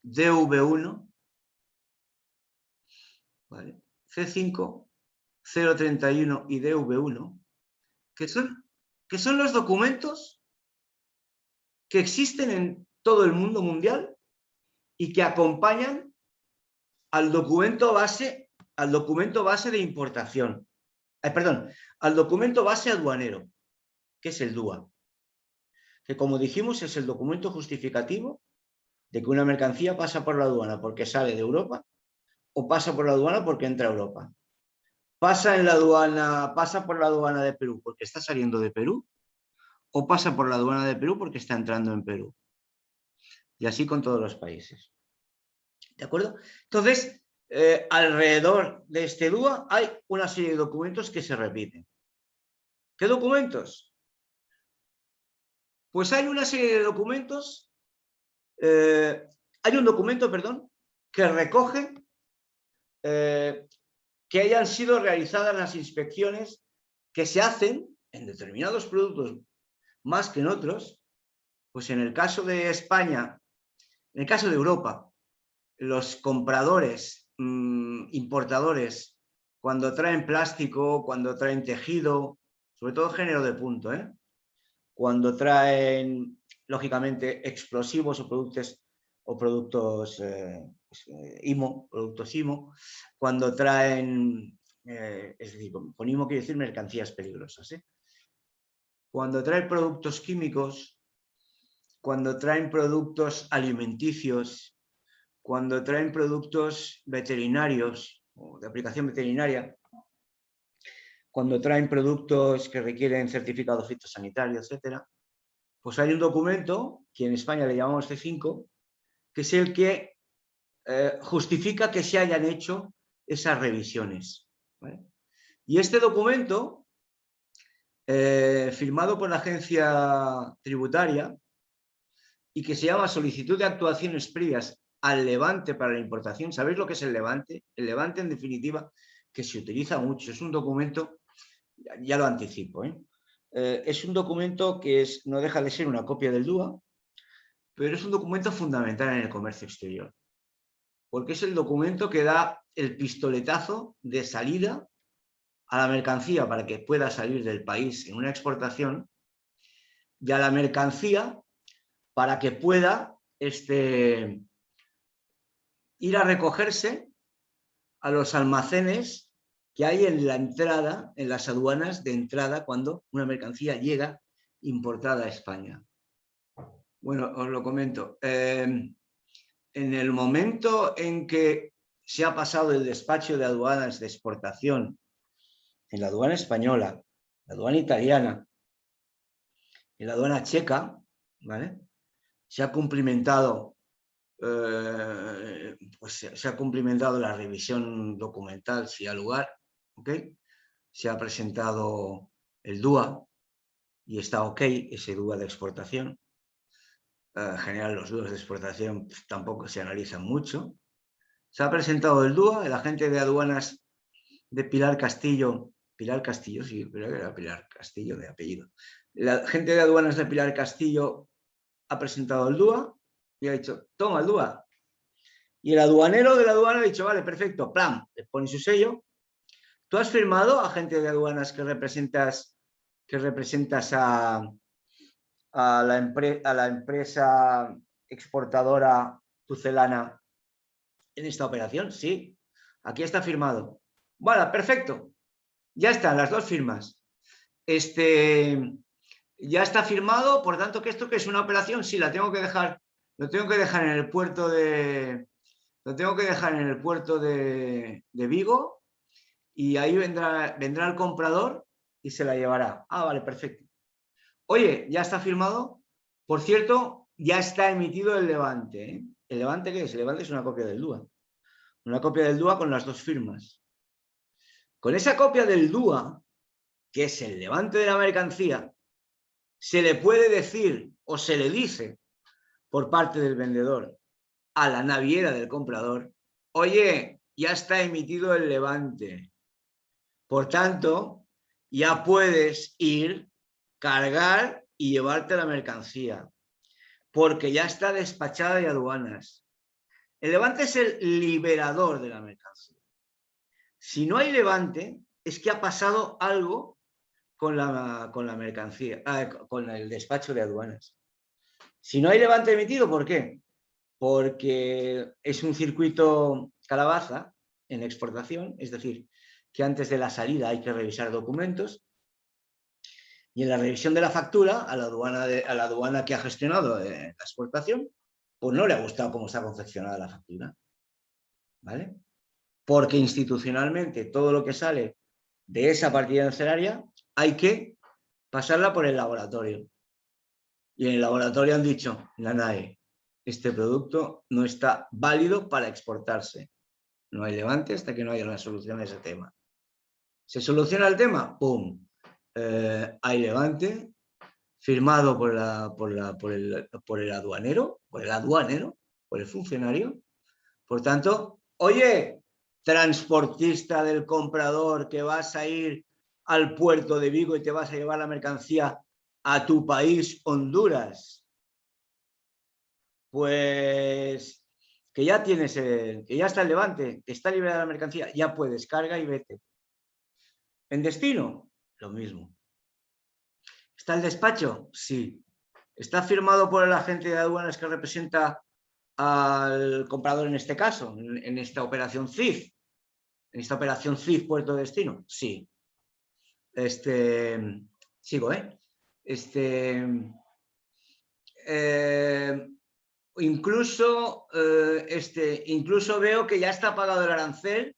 DV1, ¿vale? C5, 031 y DV1, que son los documentos que existen en todo el mundo mundial y que acompañan al documento base de importación. Perdón, al documento base aduanero, que es el DUA, que como dijimos es el documento justificativo de que una mercancía pasa por la aduana porque sale de Europa o pasa por la aduana porque entra a Europa. Pasa por la aduana de Perú porque está saliendo de Perú o pasa por la aduana de Perú porque está entrando en Perú. Y así con todos los países. ¿De acuerdo? Entonces, alrededor de este DUA hay una serie de documentos que se repiten. ¿Qué documentos? Pues hay una serie de documentos, hay un documento, perdón, que recoge que hayan sido realizadas las inspecciones que se hacen en determinados productos más que en otros. Pues en el caso de España, en el caso de Europa, los compradores, importadores, cuando traen plástico, cuando traen tejido, sobre todo género de punto, cuando traen, lógicamente, explosivos o productos IMO, cuando traen, es decir, con IMO quiere decir mercancías peligrosas, cuando traen productos químicos, cuando traen productos alimenticios, cuando traen productos veterinarios o de aplicación veterinaria, cuando traen productos que requieren certificado fitosanitario, etc., pues hay un documento, que en España le llamamos C5, que es el que justifica que se hayan hecho esas revisiones, ¿vale? Y este documento, firmado por la agencia tributaria y que se llama Solicitud de actuaciones previas al levante para la importación. ¿Sabéis lo que es el levante? El levante, en definitiva, que se utiliza mucho. Es un documento, ya lo anticipo, es un documento que no deja de ser una copia del DUA, pero es un documento fundamental en el comercio exterior. porque es el documento que da el pistoletazo de salida a la mercancía para que pueda salir del país en una exportación, y a la mercancía para que pueda ir a recogerse a los almacenes que hay en la entrada, en las aduanas de entrada, cuando una mercancía llega importada a España. Bueno, os lo comento. En el momento en que se ha pasado el despacho de aduanas de exportación en la aduana española, la aduana italiana, en la aduana checa, ¿vale? Se ha cumplimentado, pues se ha cumplimentado la revisión documental si ha lugar, ¿ok? Se ha presentado el DUA y está ok ese DUA de exportación. En general los DUAs de exportación tampoco se analizan mucho. Se ha presentado el DUA, el agente de aduanas de Pilar Castillo, sí, creo que era Pilar Castillo de apellido. El agente de aduanas de Pilar Castillo ha presentado el DUA y ha dicho, toma el DUA. Y el aduanero de la aduana ha dicho, vale, perfecto, plan, le pone su sello. ¿Tú has firmado, agente de aduanas, que representas a la empresa exportadora pucelana en esta operación? Sí, aquí está firmado. Vale, perfecto. Ya están las dos firmas. Ya está firmado, por tanto, que esto que es una operación, sí, la tengo que dejar, lo tengo que dejar en el puerto de, Vigo, y ahí vendrá el comprador y se la llevará. Ah, vale, perfecto. Oye, ya está firmado. Por cierto, ya está emitido el levante, ¿eh? ¿El levante qué es? El levante es una copia del DUA. Una copia del DUA con las dos firmas. Con esa copia del DUA, que es el levante de la mercancía, se le puede decir o se le dice por parte del vendedor a la naviera del comprador, oye, ya está emitido el levante. Por tanto, ya puedes ir, cargar y llevarte la mercancía, porque ya está despachada de aduanas. El levante es el liberador de la mercancía. Si no hay levante, es que ha pasado algo con la mercancía, con el despacho de aduanas. Si no hay levante emitido, ¿por qué? Porque es un circuito calabaza en exportación, es decir, que antes de la salida hay que revisar documentos, y en la revisión de la factura a la aduana que ha gestionado la exportación, pues no le ha gustado cómo está confeccionada la factura, ¿vale? Porque institucionalmente todo lo que sale de esa partida arancelaria hay que pasarla por el laboratorio. Y en el laboratorio han dicho, la NAE, este producto no está válido para exportarse. No hay levante hasta que no haya una solución a ese tema. ¿Se soluciona el tema? ¡Pum! Hay levante firmado por el aduanero, por el funcionario. Por tanto, oye, transportista del comprador, que vas a ir al puerto de Vigo y te vas a llevar la mercancía a tu país, Honduras, pues que ya está el levante, que está liberada la mercancía, ya puedes, carga y vete. En destino, lo mismo. ¿Está el despacho? Sí. ¿Está firmado por el agente de aduanas que representa al comprador en este caso, en esta operación CIF? ¿En esta operación CIF puerto de destino? Sí. Sigo, ¿eh? Incluso veo que ya está pagado el arancel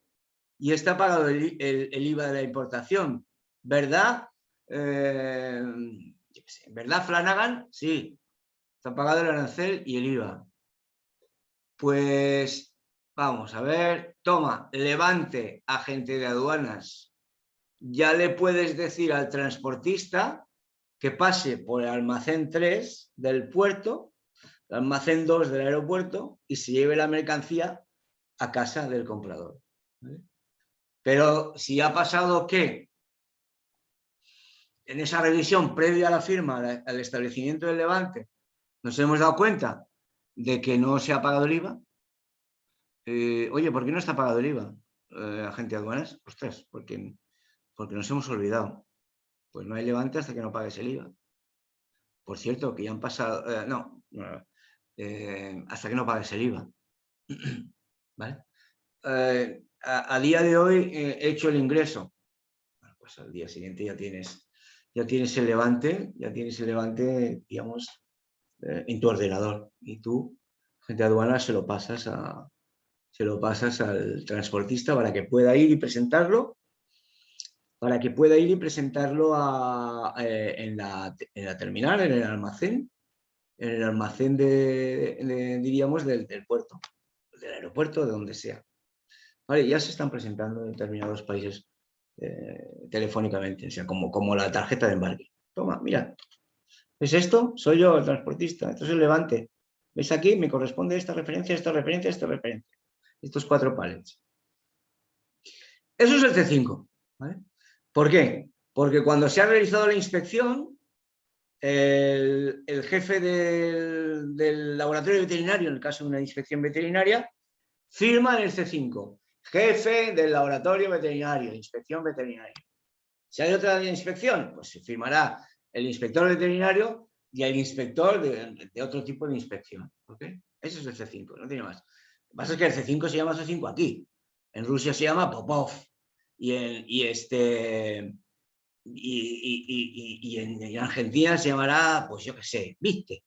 y está pagado el IVA de la importación, ¿verdad? ¿Verdad, Flanagan? Sí, está pagado el arancel y el IVA. Pues vamos a ver, toma, levante, agente de aduanas. Ya le puedes decir al transportista que pase por el almacén 3 del puerto, el almacén 2 del aeropuerto, y se lleve la mercancía a casa del comprador, ¿vale? Pero si ha pasado que en esa revisión previa a la firma, al establecimiento del levante, nos hemos dado cuenta de que no se ha pagado el IVA, Oye, ¿por qué no está pagado el IVA, agente de aduanas? Ostras, porque nos hemos olvidado. Pues no hay levante hasta que no pagues el IVA. Por cierto, que ya han pasado... hasta que no pagues el IVA. ¿Vale? A día de hoy he hecho el ingreso. Bueno, pues al día siguiente ya tienes el levante, digamos, en tu ordenador. Y tú, agente de aduanas, se lo pasas al transportista para que pueda ir y presentarlo. En la terminal, en el almacén, diríamos, del puerto, del aeropuerto, de donde sea. Vale, ya se están presentando en determinados países telefónicamente, o sea, como la tarjeta de embarque. Toma, mira, ¿es esto? Soy yo el transportista, esto es el levante. ¿Ves aquí? Me corresponde esta referencia, esta referencia, esta referencia. Estos 4 pallets. Eso es el C5. ¿Vale? ¿Por qué? Porque cuando se ha realizado la inspección, el jefe del laboratorio veterinario, en el caso de una inspección veterinaria, firma en el C5. Jefe del laboratorio veterinario, inspección veterinaria. Si hay otra inspección, pues se firmará el inspector veterinario y el inspector de otro tipo de inspección. ¿Okay? Ese es el C5, no tiene más. Lo que pasa es que el C5 se llama C5 aquí. En Rusia se llama Popov. Y en Argentina se llamará, pues yo qué sé, viste.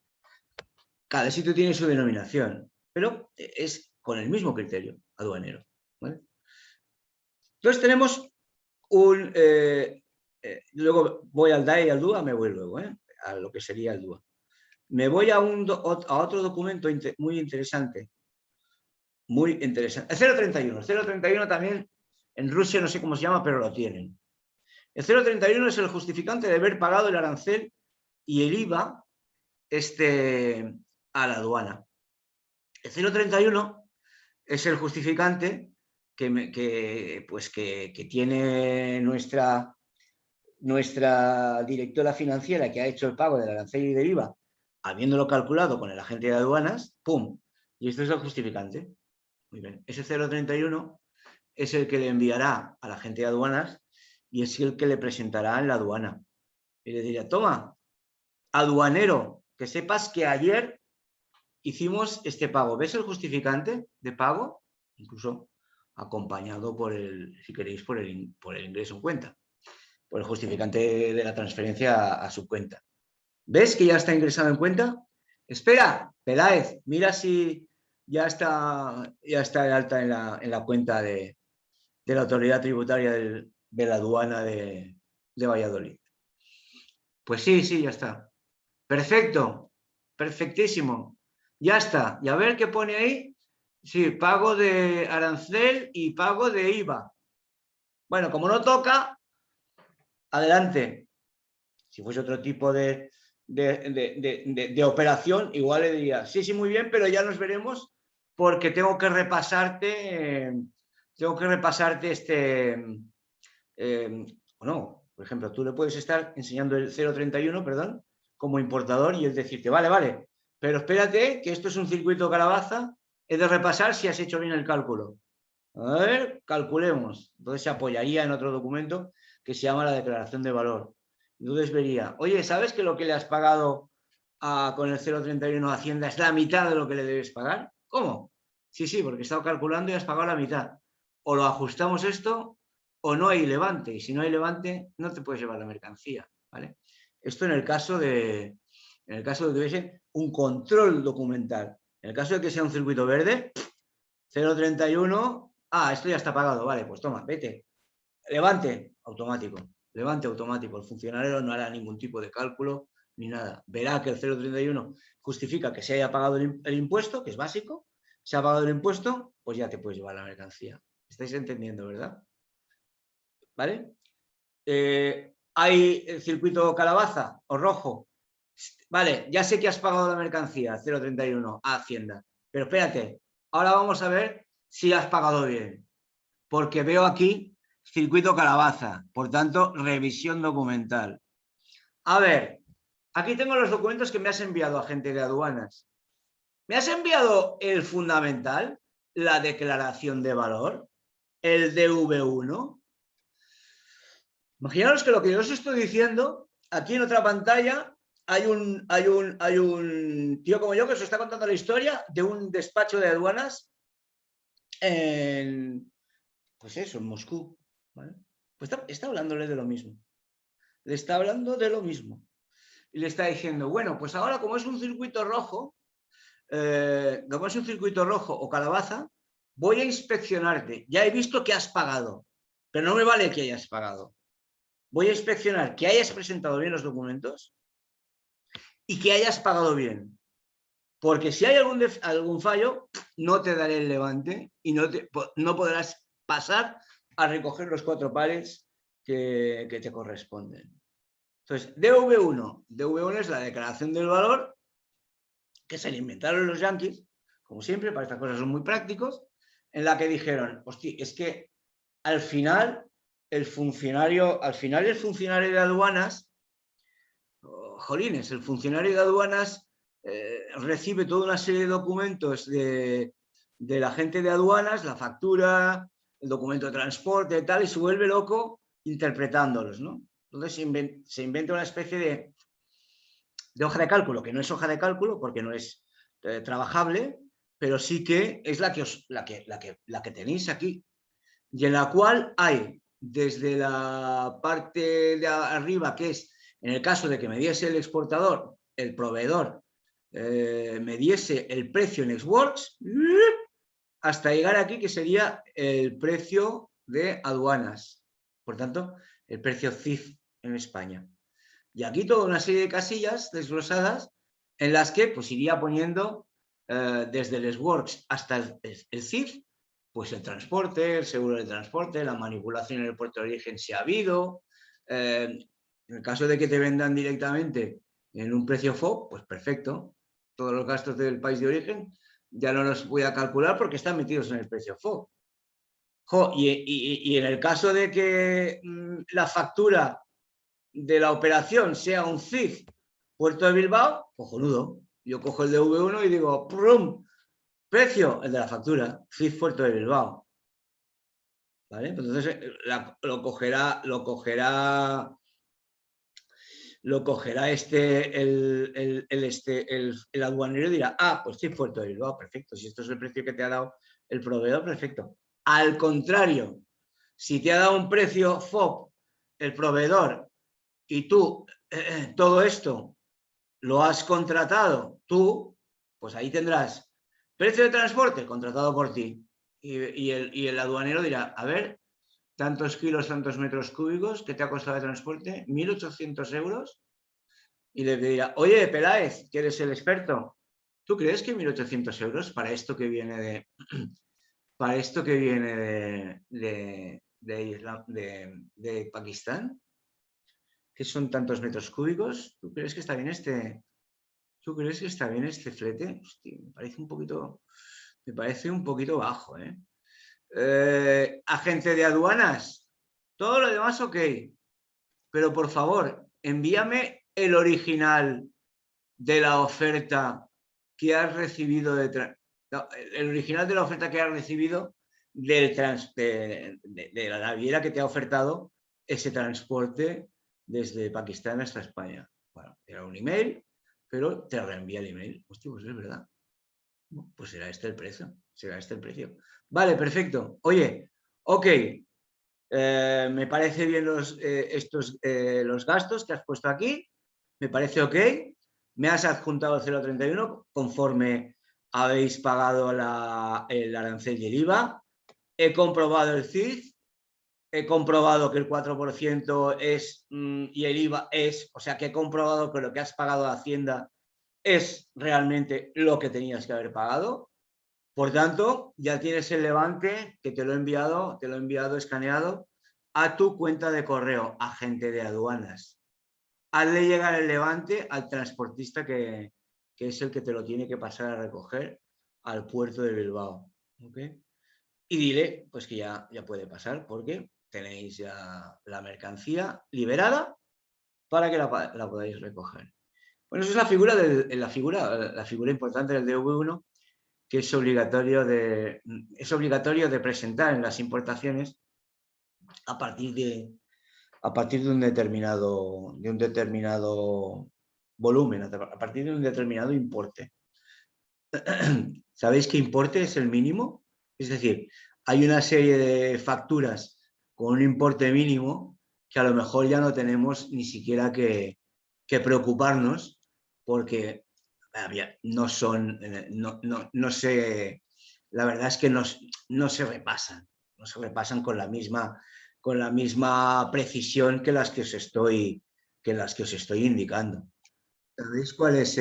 Cada sitio tiene su denominación, pero es con el mismo criterio aduanero. ¿Vale? Entonces tenemos luego voy al DAE y al DUA, me voy luego, a lo que sería el DUA. Me voy a otro documento muy interesante. Muy interesante. El 031. El 031 también en Rusia no sé cómo se llama, pero lo tienen. El 031 es el justificante de haber pagado el arancel y el IVA a la aduana. El 031 es el justificante que tiene nuestra directora financiera, que ha hecho el pago del arancel y del IVA, habiéndolo calculado con el agente de aduanas, ¡pum! Y esto es el justificante. Muy bien. Ese 031 es el que le enviará al agente de aduanas y es el que le presentará en la aduana. Y le dirá, toma, aduanero, que sepas que ayer hicimos este pago. ¿Ves el justificante de pago? Incluso acompañado si queréis, por el ingreso en cuenta, por el justificante de la transferencia a su cuenta. ¿Ves que ya está ingresado en cuenta? Espera, Peláez, mira si ya está de alta en la cuenta de la autoridad tributaria de la aduana de Valladolid. Pues sí, ya está. Perfecto, perfectísimo. Ya está. Y a ver qué pone ahí. Sí, pago de arancel y pago de IVA. Bueno, como no toca, adelante. Si fuese otro tipo de operación, igual le diría, sí, muy bien, pero ya nos veremos porque tengo que repasarte o no. Por ejemplo, tú le puedes estar enseñando el 031, perdón, como importador y es decirte, vale, pero espérate que esto es un circuito calabaza, he de repasar si has hecho bien el cálculo. A ver, calculemos. Entonces se apoyaría en otro documento que se llama la declaración de valor. Entonces vería, oye, ¿sabes que lo que le has pagado con el 031 a Hacienda es la mitad de lo que le debes pagar? ¿Cómo? Sí, porque he estado calculando y has pagado la mitad. O lo ajustamos esto o no hay levante. Y si no hay levante, no te puedes llevar la mercancía. ¿Vale? Esto en el caso de que tuviese un control documental. En el caso de que sea un circuito verde, 031, esto ya está pagado, vale, pues toma, vete. Levante automático. El funcionario no hará ningún tipo de cálculo ni nada. Verá que el 031 justifica que se haya pagado el impuesto, que es básico. Se ha pagado el impuesto, pues ya te puedes llevar la mercancía. ¿Estáis entendiendo, verdad? ¿Vale? Hay el circuito calabaza o rojo. Vale, ya sé que has pagado la mercancía, 031, a Hacienda. Pero espérate, ahora vamos a ver si has pagado bien. Porque veo aquí circuito calabaza, por tanto, revisión documental. A ver, aquí tengo los documentos que me has enviado, agente de aduanas. ¿Me has enviado el fundamental? la declaración de valor, el DV1. Imaginaos que lo que yo os estoy diciendo, aquí en otra pantalla hay un tío como yo que os está contando la historia de un despacho de aduanas pues eso, en Moscú. ¿Vale? Pues está hablándole de lo mismo. Le está hablando de lo mismo. Y le está diciendo, bueno, pues ahora como es un circuito rojo, o calabaza, voy a inspeccionarte. Ya he visto que has pagado, pero no me vale que hayas pagado. Voy a inspeccionar que hayas presentado bien los documentos y que hayas pagado bien. Porque si hay algún fallo, no te daré el levante y no podrás pasar a recoger los 4 pares que te corresponden. Entonces, DV1 es la declaración del valor que se le inventaron los yanquis, como siempre, para estas cosas son muy prácticos, en la que dijeron, hostia, es que al final el funcionario de aduanas, jolines, el funcionario de aduanas recibe toda una serie de documentos de la gente de aduanas, la factura, el documento de transporte y tal, y se vuelve loco interpretándolos, ¿no? Entonces se inventa una especie de hoja de cálculo, que no es hoja de cálculo porque no es trabajable, pero sí que es la que tenéis aquí, y en la cual hay desde la parte de arriba, que es en el caso de que me diese el exportador, el proveedor, me diese el precio en Xworks, hasta llegar aquí, que sería el precio de aduanas. Por tanto, el precio CIF en España. Y aquí toda una serie de casillas desglosadas en las que pues iría poniendo desde el Xworks hasta el CIF, pues el transporte, el seguro de transporte, la manipulación en el puerto de origen si ha habido. En el caso de que te vendan directamente en un precio FOB, pues perfecto. Todos los gastos del país de origen ya no los voy a calcular porque están metidos en el precio FOB. Y en el caso de que la factura de la operación sea un CIF Puerto de Bilbao, cojonudo. Yo cojo el de V1 y digo, ¡prum! Precio, el de la factura, CIF Puerto de Bilbao. ¿Vale? Entonces lo cogerá el aduanero y dirá, ah, pues CIF Puerto de Bilbao, perfecto. Si esto es el precio que te ha dado el proveedor, perfecto. Al contrario, si te ha dado un precio FOB el proveedor y tú todo esto lo has contratado tú, pues ahí tendrás precio de transporte contratado por ti. Y el aduanero dirá, a ver, tantos kilos, tantos metros cúbicos, ¿qué te ha costado de transporte? 1.800 euros. Y le dirá, oye, Peláez, que eres el experto, ¿tú crees que 1.800 euros para esto que viene de Pakistán, que son tantos metros cúbicos, ¿tú crees que está bien este flete? Hostia, me parece un poquito bajo, ¿eh? Agente de aduanas, todo lo demás ok, pero por favor, envíame el original de la oferta que has recibido el original de la oferta que has recibido de la naviera que te ha ofertado ese transporte desde Pakistán hasta España. Bueno, era un email, pero te reenvía el email. Hostia, pues es verdad. Pues será este el precio. Vale, perfecto. Oye, ok. Me parece bien los gastos que has puesto aquí. Me parece ok. Me has adjuntado el 0,31 conforme habéis pagado el arancel y el IVA. He comprobado el CIF. He comprobado que el 4% es y el IVA es, o sea que he comprobado que lo que has pagado a Hacienda es realmente lo que tenías que haber pagado. Por tanto, ya tienes el levante que te lo he enviado escaneado a tu cuenta de correo, agente de aduanas. Hazle llegar el levante al transportista que es el que te lo tiene que pasar a recoger al puerto de Bilbao. ¿Okay? Y dile pues que ya puede pasar porque tenéis ya la mercancía liberada para que la podáis recoger. Bueno, esa es la figura importante del DV1, que es obligatorio de presentar en las importaciones a partir de un determinado volumen, a partir de un determinado importe. ¿Sabéis qué importe es el mínimo? Es decir, hay una serie de facturas con un importe mínimo que a lo mejor ya no tenemos ni siquiera que preocuparnos porque no son, no se, la verdad es que no se repasan, con la misma precisión que las que os estoy indicando. ¿Sabéis cuál es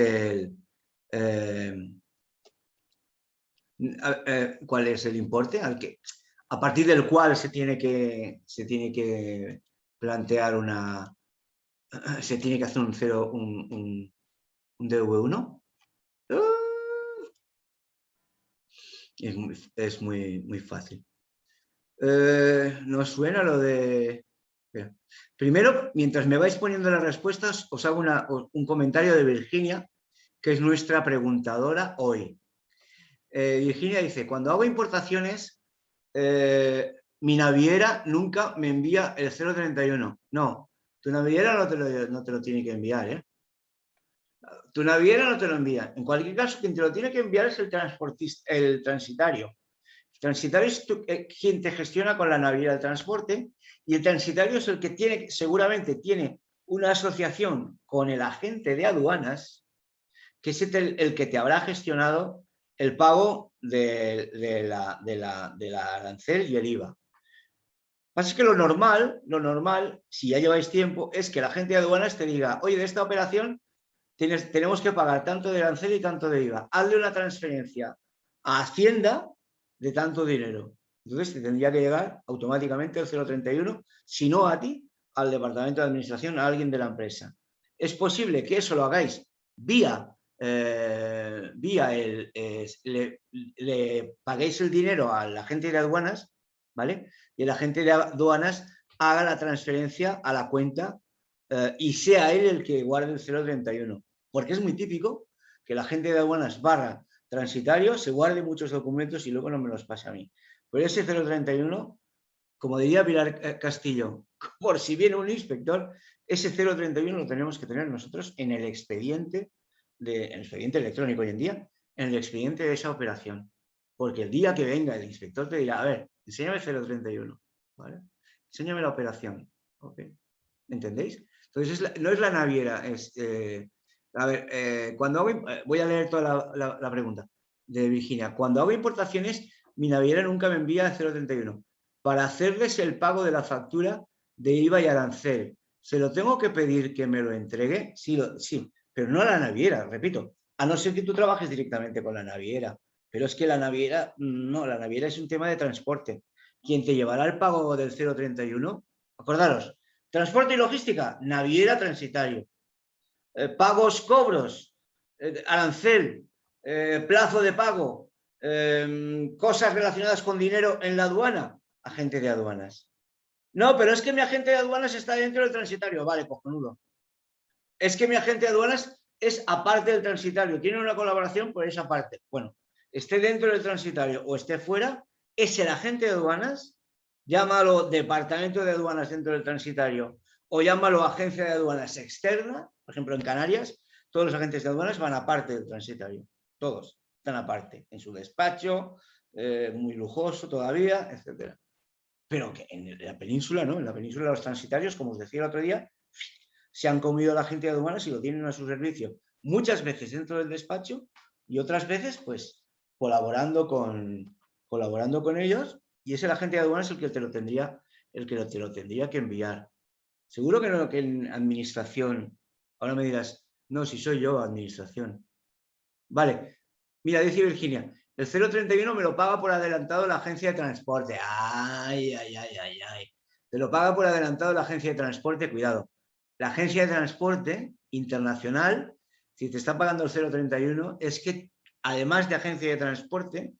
cuál es el importe a partir del cual se tiene que plantear se tiene que hacer un DV1? Es muy fácil. ¿Nos suena lo de...? Primero, mientras me vais poniendo las respuestas, os hago un comentario de Virginia, que es nuestra preguntadora hoy. Virginia dice, cuando hago importaciones, mi naviera nunca me envía el 031. No, tu naviera no te lo tiene que enviar, ¿eh? Tu naviera no te lo envía. En cualquier caso, quien te lo tiene que enviar es el transitario. El transitario es quien te gestiona con la naviera el transporte, y el transitario es el que seguramente tiene una asociación con el agente de aduanas, que es el que te habrá gestionado el pago de la arancel y el IVA. Lo que pasa es que lo normal, si ya lleváis tiempo, es que el agente de aduanas te diga, oye, de esta operación tenemos que pagar tanto de arancel y tanto de IVA. Hazle una transferencia a Hacienda de tanto dinero. Entonces te tendría que llegar automáticamente el 031, si no a ti, al departamento de administración, a alguien de la empresa. Es posible que eso lo hagáis vía le paguéis el dinero al agente de aduanas, ¿vale? Y el agente de aduanas haga la transferencia a la cuenta y sea él el que guarde el 031. Porque es muy típico que la gente de aduanas / transitario se guarde muchos documentos y luego no me los pase a mí. Pero ese 031, como diría Pilar Castillo, por si viene un inspector, ese 031 lo tenemos que tener nosotros en el expediente, electrónico hoy en día, en el expediente de esa operación. Porque el día que venga el inspector te dirá, a ver, enséñame el 031, ¿vale? Enséñame la operación, ¿ok? ¿Entendéis? Entonces no es la naviera, a ver, cuando hago, voy a leer toda la pregunta de Virginia. Cuando hago importaciones, mi naviera nunca me envía el 031. Para hacerles el pago de la factura de IVA y arancel, ¿se lo tengo que pedir que me lo entregue? Sí, pero no a la naviera, repito, a no ser que tú trabajes directamente con la naviera. Pero es que la naviera, no, la naviera es un tema de transporte. Quien te llevará el pago del 031, acordaros, transporte y logística, naviera, transitario. Pagos, cobros, arancel, plazo de pago, cosas relacionadas con dinero en la aduana, agente de aduanas. No, pero es que mi agente de aduanas está dentro del transitario. Vale, cojonudo. Es que mi agente de aduanas es aparte del transitario, tiene una colaboración por esa parte. Bueno, esté dentro del transitario o esté fuera, es el agente de aduanas, llámalo departamento de aduanas dentro del transitario o llámalo agencia de aduanas externa. Por ejemplo, en Canarias, todos los agentes de aduanas van aparte del transitario. Todos están aparte, en su despacho, muy lujoso todavía, etc. Pero que en la península, ¿no? En la península los transitarios, como os decía el otro día, se han comido a la gente de aduanas y lo tienen a su servicio. Muchas veces dentro del despacho y otras veces, pues, colaborando con ellos, y es el agente de aduanas el que te lo tendría que enviar. Seguro que no, que en administración, ahora me dirás, no, si soy yo, administración. Vale, mira, dice Virginia, el 031 me lo paga por adelantado la agencia de transporte. Ay. Te lo paga por adelantado la agencia de transporte, cuidado. La agencia de transporte internacional, si te está pagando el 031, es que además de agencia de transporte,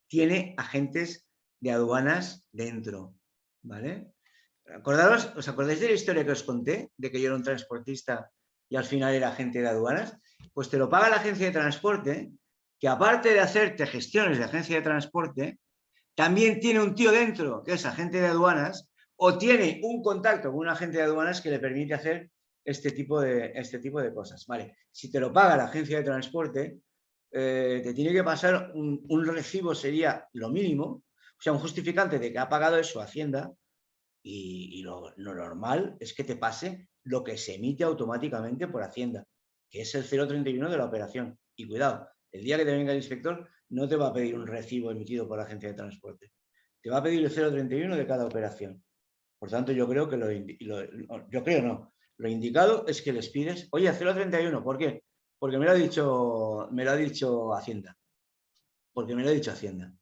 tiene agentes de aduanas dentro, ¿vale? ¿Os acordáis de la historia que os conté? De que yo era un transportista y al final era agente de aduanas. Pues te lo paga la agencia de transporte que aparte de hacerte gestiones de agencia de transporte, también tiene un tío dentro que es agente de aduanas o tiene un contacto con un agente de aduanas que le permite hacer este tipo de cosas. Vale, si te lo paga la agencia de transporte, te tiene que pasar un recibo, sería lo mínimo, o sea, un justificante de que ha pagado eso a Hacienda, y lo normal es que te pase lo que se emite automáticamente por Hacienda, que es el 031 de la operación. Y cuidado, el día que te venga el inspector no te va a pedir un recibo emitido por la agencia de transporte, te va a pedir el 031 de cada operación. Por tanto, yo creo que lo indicado es que les pides, oye, 031, ¿por qué? Porque me lo ha dicho Hacienda. Porque me lo ha dicho Hacienda.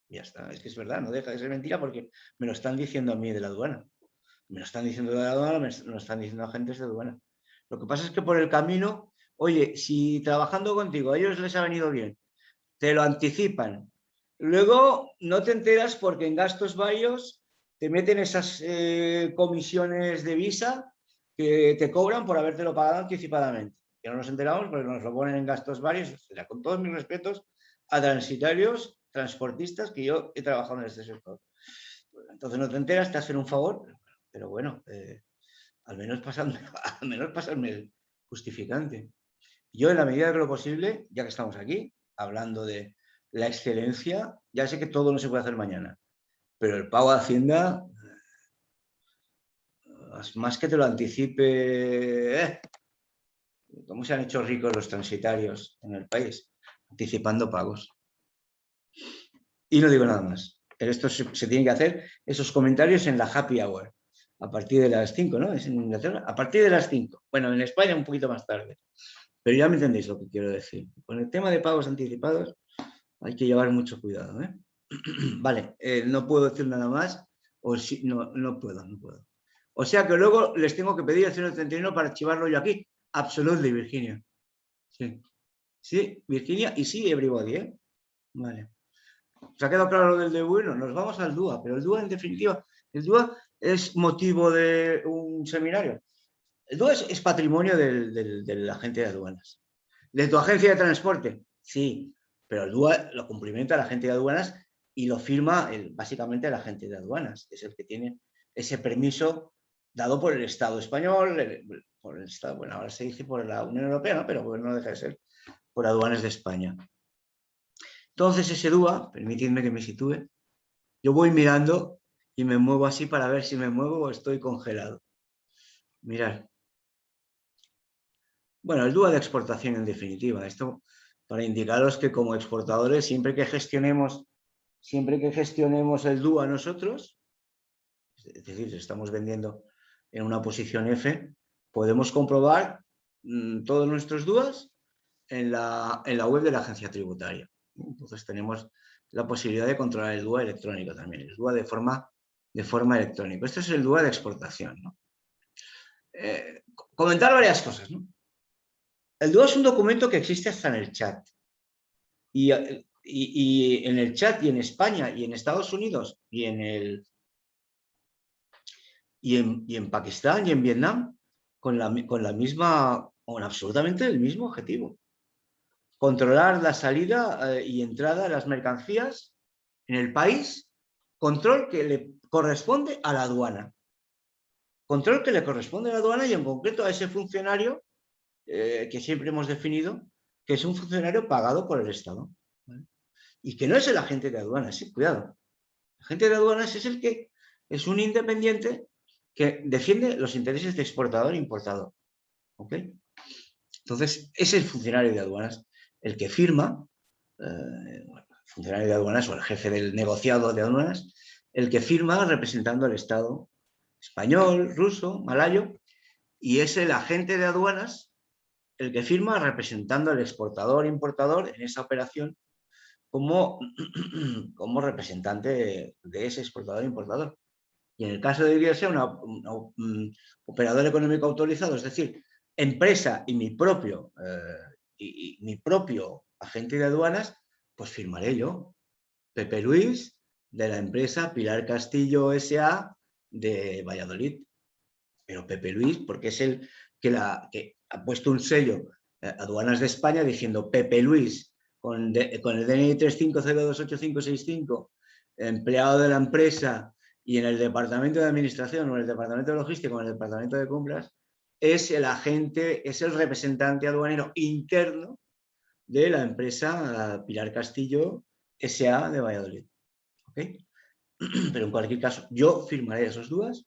Y ya está, es que es verdad, no deja de ser mentira porque me lo están diciendo a mí de la aduana. Me lo están diciendo de la aduana, me lo están diciendo agentes de aduana. Lo que pasa es que por el camino, oye, si trabajando contigo a ellos les ha venido bien, te lo anticipan. Luego no te enteras porque en gastos varios te meten esas comisiones de visa que te cobran por habértelo pagado anticipadamente. Que no nos enteramos porque nos lo ponen en gastos varios. O sea, con todos mis respetos a transitarios, transportistas, que yo he trabajado en este sector. Entonces no te enteras, te hacen un favor, pero bueno, al menos pasarme el justificante. Yo, en la medida de lo posible, ya que estamos aquí, hablando de la excelencia, ya sé que todo no se puede hacer mañana, pero el pago de Hacienda, más que te lo anticipe, ¿cómo se han hecho ricos los transitarios en el país? Anticipando pagos. Y no digo nada más. Pero esto se tiene que hacer, esos comentarios en la happy hour, a partir de las 5, ¿no? Es en Inglaterra, a partir de las 5. Bueno, en España un poquito más tarde. Pero ya me entendéis lo que quiero decir. Con el tema de pagos anticipados hay que llevar mucho cuidado, ¿eh? Vale, no puedo decir nada más, o si, no puedo. O sea que luego les tengo que pedir el 031 para archivarlo yo aquí. Absolutely, Virginia. Sí, Virginia, y sí, everybody, ¿eh? Vale. ¿Se ha quedado claro lo del DUI? No, nos vamos al DUA, pero el DUA, en definitiva, el DUA es motivo de un seminario. El DUA es patrimonio del agente de aduanas. ¿De tu agencia de transporte? Sí, pero el DUA lo cumplimenta el agente de aduanas y lo firma básicamente el agente de aduanas, que es el que tiene ese permiso dado por el Estado español, por el Estado, bueno, ahora se dice por la Unión Europea, ¿no? Pero bueno, no deja de ser por Aduanas de España. Entonces ese DUA, permitidme que me sitúe, yo voy mirando y me muevo así para ver si me muevo o estoy congelado. Mirad. Bueno, el DUA de exportación en definitiva. Esto para indicaros que como exportadores, siempre que gestionemos el DUA nosotros, es decir, si estamos vendiendo en una posición F, podemos comprobar todos nuestros DUAs en la web de la agencia tributaria. Entonces tenemos la posibilidad de controlar el DUA electrónico también, el DUA de forma electrónica. Este es el DUA de exportación, ¿no? Comentar varias cosas, ¿no? El DUA es un documento que existe hasta en el chat. Y en el chat y en España y en Estados Unidos y en Pakistán y en Vietnam con absolutamente el mismo objetivo. Controlar la salida y entrada de las mercancías en el país, control que le corresponde a la aduana. Control que le corresponde a la aduana y en concreto a ese funcionario que siempre hemos definido que es un funcionario pagado por el Estado. ¿Vale? Y que no es el agente de aduanas, sí, cuidado. El agente de aduanas es el que es un independiente que defiende los intereses de exportador e importador. ¿Ok? Entonces, es el funcionario de aduanas el que firma, el funcionario de aduanas o el jefe del negociado de aduanas, el que firma representando al Estado español, ruso, malayo, y es el agente de aduanas el que firma representando al exportador e importador en esa operación como representante de ese exportador e importador. Y en el caso de que sea un operador económico autorizado, es decir, empresa y mi propio agente de aduanas, pues firmaré yo, Pepe Luis, de la empresa Pilar Castillo S.A. de Valladolid. Pero Pepe Luis, porque es el que ha puesto un sello Aduanas de España diciendo Pepe Luis con el DNI 35028565, empleado de la empresa, y en el departamento de administración o en el departamento de logística o en el departamento de compras, es el agente, es el representante aduanero interno de la empresa Pilar Castillo S.A. de Valladolid. ¿Okay? Pero en cualquier caso, yo firmaré esos DUAs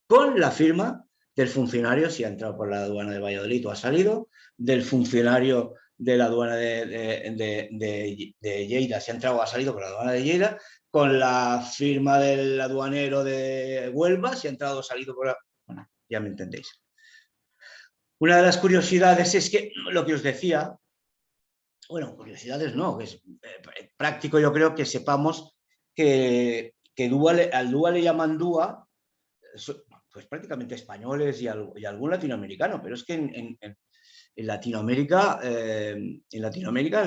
con la firma del funcionario, si ha entrado por la aduana de Valladolid o ha salido, del funcionario de la aduana de Lleida, si ha entrado o ha salido por la aduana de Lleida, con la firma del aduanero de Huelva, si ha entrado o salido por la... Bueno, ya me entendéis. Una de las curiosidades es que lo que os decía, bueno, curiosidades no, que es práctico, yo creo que sepamos que al DUA le llaman DUA, pues prácticamente españoles y algún latinoamericano, pero es que en Latinoamérica,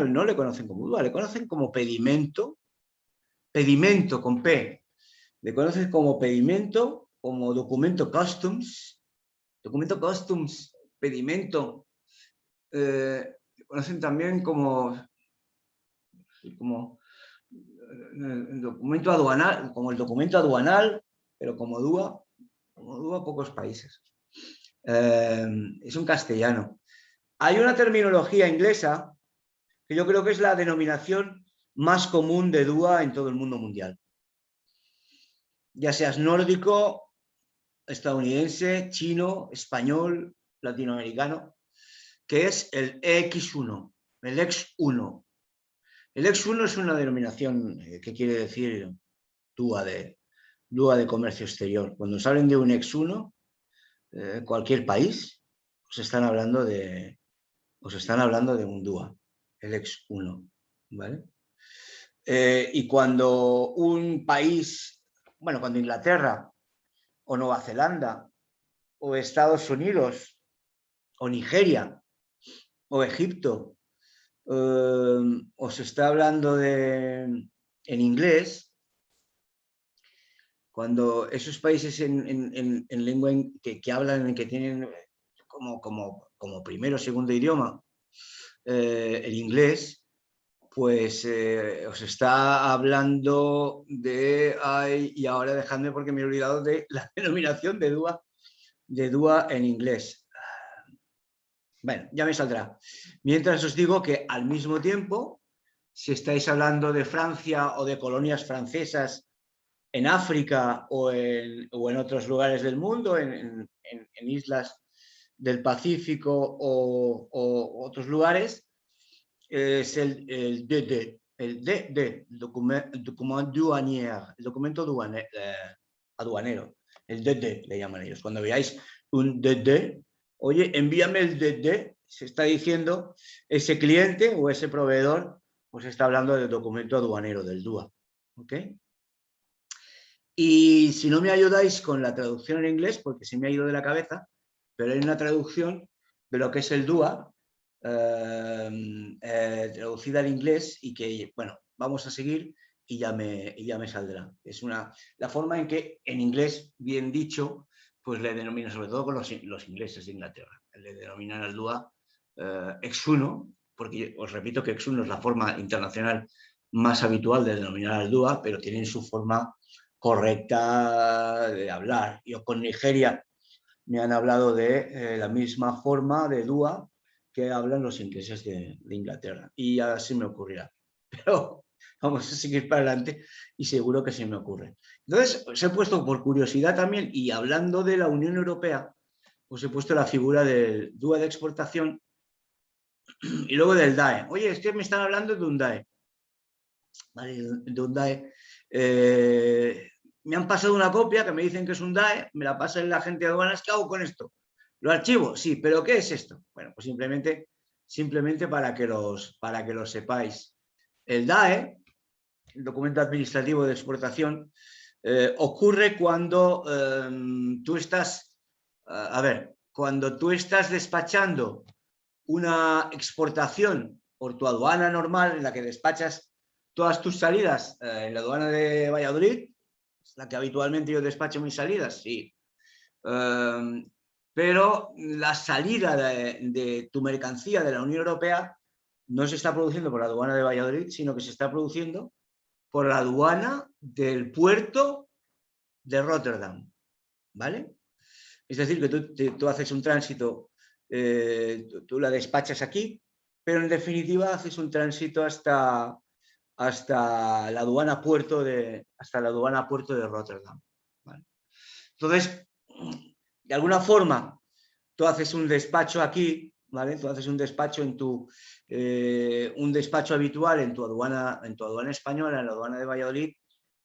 no le conocen como DUA, le conocen como pedimento, pedimento con P, le conocen como pedimento, como documento customs, pedimento, conocen también como el documento aduanal, como el documento aduanal, pero como DUA pocos países. Es un castellano. Hay una terminología inglesa que yo creo que es la denominación más común de DUA en todo el mundo mundial. Ya seas nórdico, estadounidense, chino, español, latinoamericano, que es el EX1, el EX1. El EX1 es una denominación que quiere decir DUA de comercio exterior. Cuando se hablen de un EX1, cualquier país, os están hablando de un DUA, el EX1, ¿vale? Y cuando un país, bueno, cuando Inglaterra o Nueva Zelanda o Estados Unidos o Nigeria o Egipto os está hablando en inglés, cuando esos países en lengua que hablan, que tienen como primero o segundo idioma el inglés, pues os está hablando de... y ahora dejadme porque me he olvidado de la denominación de DUA en inglés. Bueno, ya me saldrá. Mientras os digo que al mismo tiempo, si estáis hablando de Francia o de colonias francesas en África o en otros lugares del mundo, en islas del Pacífico o otros lugares, es el DD, el documento aduanero, el DD le llaman ellos. Cuando veáis un DD, oye, envíame el DD, se está diciendo ese cliente o ese proveedor, pues está hablando del documento aduanero, del DUA. ¿Ok? Y si no me ayudáis con la traducción en inglés, porque se me ha ido de la cabeza, pero hay una traducción de lo que es el DUA, traducida al inglés, y que, bueno, vamos a seguir y ya me saldrá. Es la forma en que en inglés, bien dicho, pues le denominan, sobre todo con los ingleses de Inglaterra, le denominan al DUA X1, porque os repito que X1 es la forma internacional más habitual de denominar al DUA, pero tienen su forma correcta de hablar. Yo con Nigeria me han hablado de la misma forma de DUA que hablan los ingleses de Inglaterra. Y ya se me ocurrirá. Pero vamos a seguir para adelante y seguro que se me ocurre. Entonces, os he puesto por curiosidad también, y hablando de la Unión Europea, os he puesto la figura del DUA de exportación y luego del DAE. Oye, es que me están hablando de un DAE. ¿Vale? De un DAE. Me han pasado una copia que me dicen que es un DAE, me la pasa la gente de aduanas, ¿qué hago con esto? ¿Lo archivo? Sí, pero ¿qué es esto? Bueno, pues simplemente para que lo sepáis. El DAE, el documento administrativo de exportación, ocurre cuando tú estás, cuando tú estás despachando una exportación por tu aduana normal, en la que despachas todas tus salidas en la aduana de Valladolid, la que habitualmente yo despacho mis salidas, sí. Pero la salida de tu mercancía de la Unión Europea no se está produciendo por la aduana de Valladolid, sino que se está produciendo por la aduana del puerto de Rotterdam, ¿vale? Es decir, que tú haces un tránsito, tú la despachas aquí, pero en definitiva haces un tránsito hasta la aduana puerto de Rotterdam, ¿vale? Entonces, de alguna forma, tú haces un despacho aquí, ¿vale? Tú haces un despacho un despacho habitual en tu aduana española, en la aduana de Valladolid,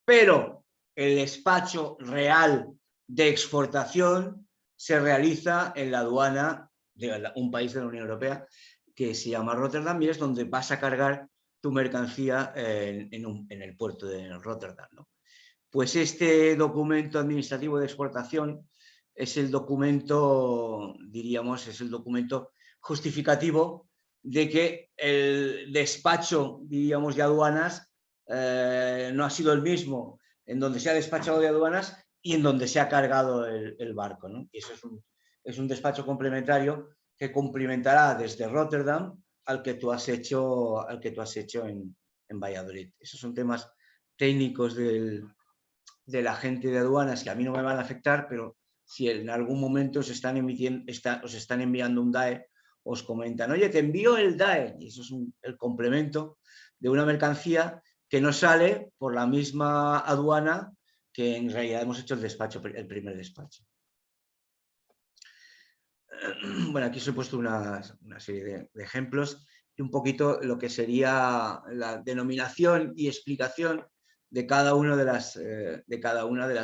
pero el despacho real de exportación se realiza en la aduana de un país de la Unión Europea que se llama Rotterdam, y es donde vas a cargar tu mercancía en el puerto de Rotterdam, ¿no? Pues este documento administrativo de exportación es el documento, diríamos, es el documento justificativo de que el despacho, diríamos, de aduanas no ha sido el mismo en donde se ha despachado de aduanas y en donde se ha cargado el barco, ¿no? Y eso es un despacho complementario que complementará desde Rotterdam al que tú has hecho en Valladolid. Esos son temas técnicos de la gente de aduanas que a mí no me van a afectar, pero si en algún momento os están enviando un DAE, os comentan, oye, te envío el DAE, y eso es el complemento de una mercancía que no sale por la misma aduana que en realidad hemos hecho el primer despacho. Bueno, aquí os he puesto una serie de ejemplos y un poquito lo que sería la denominación y explicación de cada una de las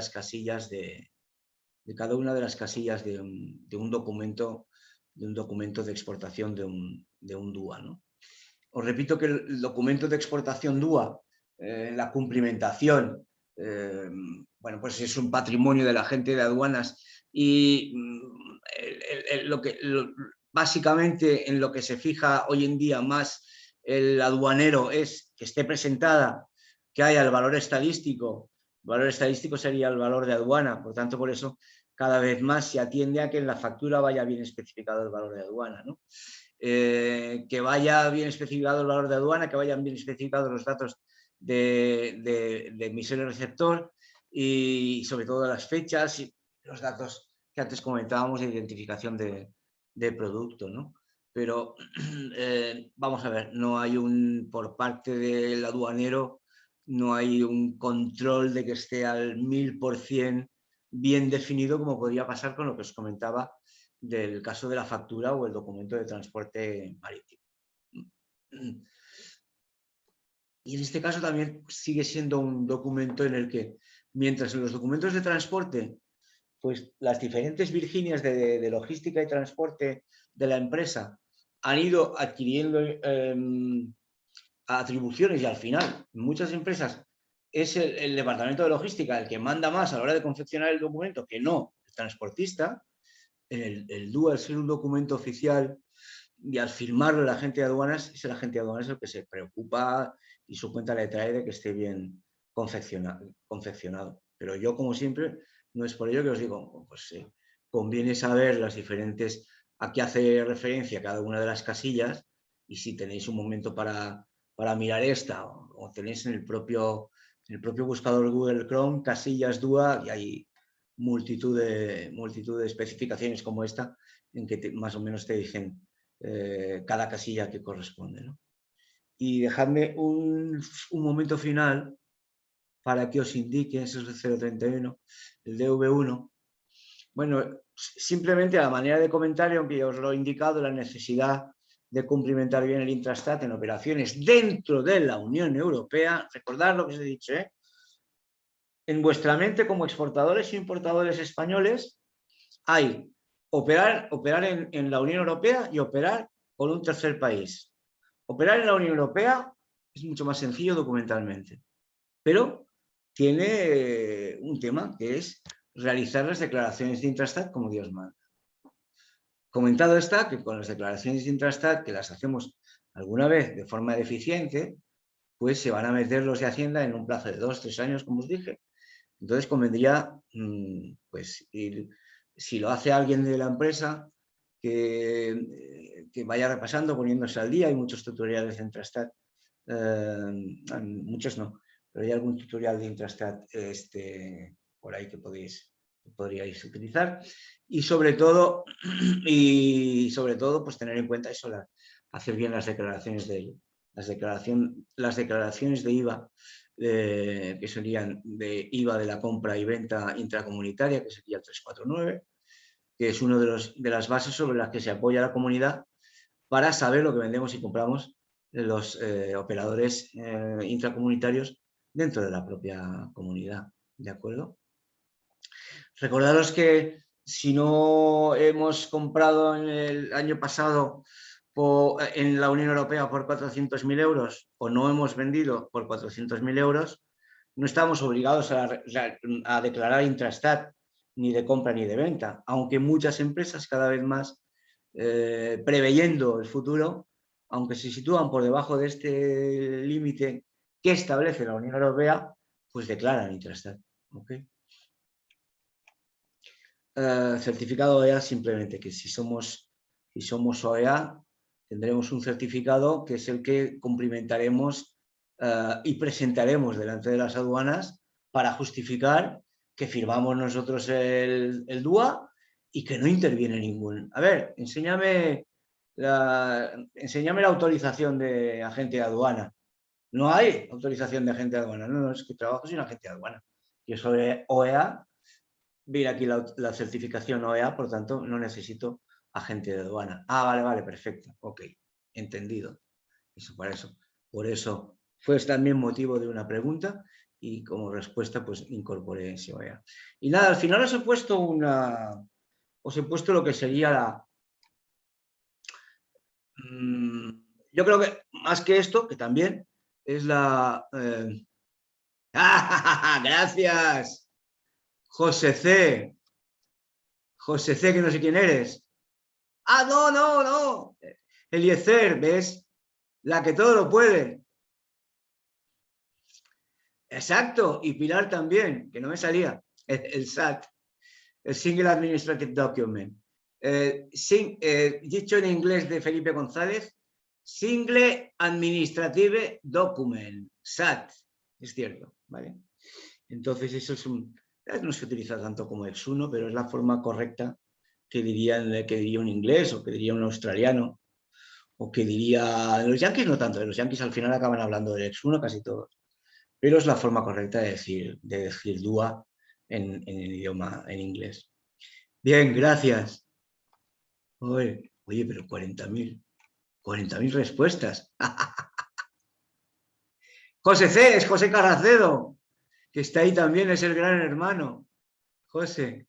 casillas de un documento de exportación de un DUA, ¿no? Os repito que el documento de exportación DUA, la cumplimentación, bueno, pues es un patrimonio de la gente de aduanas y básicamente en lo que se fija hoy en día más el aduanero es que esté presentada, que haya el valor estadístico. El valor estadístico sería el valor de aduana, por tanto, por eso cada vez más se atiende a que en la factura vaya bien especificado el valor de aduana, ¿no? Que vaya bien especificado el valor de aduana, que vayan bien especificados los datos de emisor y receptor y sobre todo las fechas y los datos que antes comentábamos de identificación de producto, ¿no? Pero vamos a ver, no hay por parte del aduanero, no hay un control de que esté al 1000% bien definido, como podría pasar con lo que os comentaba del caso de la factura o el documento de transporte marítimo. Y en este caso también sigue siendo un documento en el que, mientras en los documentos de transporte, pues las diferentes Virginias de logística y transporte de la empresa han ido adquiriendo atribuciones y al final, en muchas empresas, es el departamento de logística el que manda más a la hora de confeccionar el documento que no el transportista. El DUA, al ser un documento oficial y al firmarlo la agente de aduanas, es el agente de aduanas el que se preocupa y su cuenta le trae de que esté bien confeccionado. Pero yo, como siempre, no es por ello que os digo, pues conviene saber las diferentes, a qué hace referencia cada una de las casillas, y si tenéis un momento para mirar esta, o tenéis en el propio buscador Google Chrome, casillas DUA, y hay multitud de especificaciones como esta, en que más o menos te dicen cada casilla que corresponde, ¿no? Y dejadme un momento final para que os indique, eso es el 031, el DV1. Bueno, simplemente a la manera de comentario, aunque ya os lo he indicado, la necesidad de cumplimentar bien el Intrastat en operaciones dentro de la Unión Europea. Recordad lo que os he dicho, ¿eh? En vuestra mente, como exportadores e importadores españoles, hay operar en la Unión Europea y operar con un tercer país. Operar en la Unión Europea es mucho más sencillo documentalmente, pero tiene un tema que es realizar las declaraciones de Intrastat como Dios manda. Comentado está que con las declaraciones de Intrastat, que las hacemos alguna vez de forma deficiente, pues se van a meter los de Hacienda en un plazo de 2 o 3 años, como os dije. Entonces convendría, pues, si lo hace alguien de la empresa, que vaya repasando, poniéndose al día. Hay muchos tutoriales de Intrastat, muchos no, pero hay algún tutorial de Intrastat por ahí que podríais utilizar. Y sobre todo, pues tener en cuenta eso, hacer bien las declaraciones de ello. Las declaraciones de IVA, que serían de IVA de la compra y venta intracomunitaria, que sería el 349, que es una de las bases sobre las que se apoya la comunidad para saber lo que vendemos y compramos los operadores intracomunitarios dentro de la propia comunidad. ¿De acuerdo? Recordaros que si no hemos comprado en el año pasado en la Unión Europea por 400.000 euros o no hemos vendido por 400.000 euros, no estamos obligados a declarar Intrastat ni de compra ni de venta, aunque muchas empresas cada vez más, preveyendo el futuro, aunque se sitúan por debajo de este límite que establece la Unión Europea, pues declaran Intrastat. ¿Okay? Certificado OEA, simplemente que si somos OEA, tendremos un certificado que es el que cumplimentaremos y presentaremos delante de las aduanas para justificar que firmamos nosotros el DUA y que no interviene ningún. A ver, enséñame la autorización de agente de aduana. No hay autorización de agente de aduana. No, es que trabajo sin agente de aduana. Yo soy OEA. Mira aquí la certificación OEA, por tanto, no necesito agente de aduana. Ah, vale, perfecto. Ok, entendido. Por eso fue también motivo de una pregunta y como respuesta, pues incorporé ese OEA. Y nada, al final os he puesto lo que sería yo creo que más que esto, que también es la... ¡Gracias! José C, que no sé quién eres. Ah, no. Eliezer, ¿ves? La que todo lo puede. Exacto. Y Pilar también, que no me salía. El SAT, el Single Administrative Document. Dicho en inglés de Felipe González, Single Administrative Document, SAT. Es cierto, ¿vale? Entonces eso no se utiliza tanto como X1, pero es la forma correcta que diría un inglés o que diría un australiano o que diría... Los yanquis no tanto, los yanquis al final acaban hablando del X1 casi todos, pero es la forma correcta de decir DUA en el idioma, en inglés. Bien, gracias. Oye, pero 40.000 respuestas. José C, es José Carracedo, que está ahí también, es el gran hermano. José.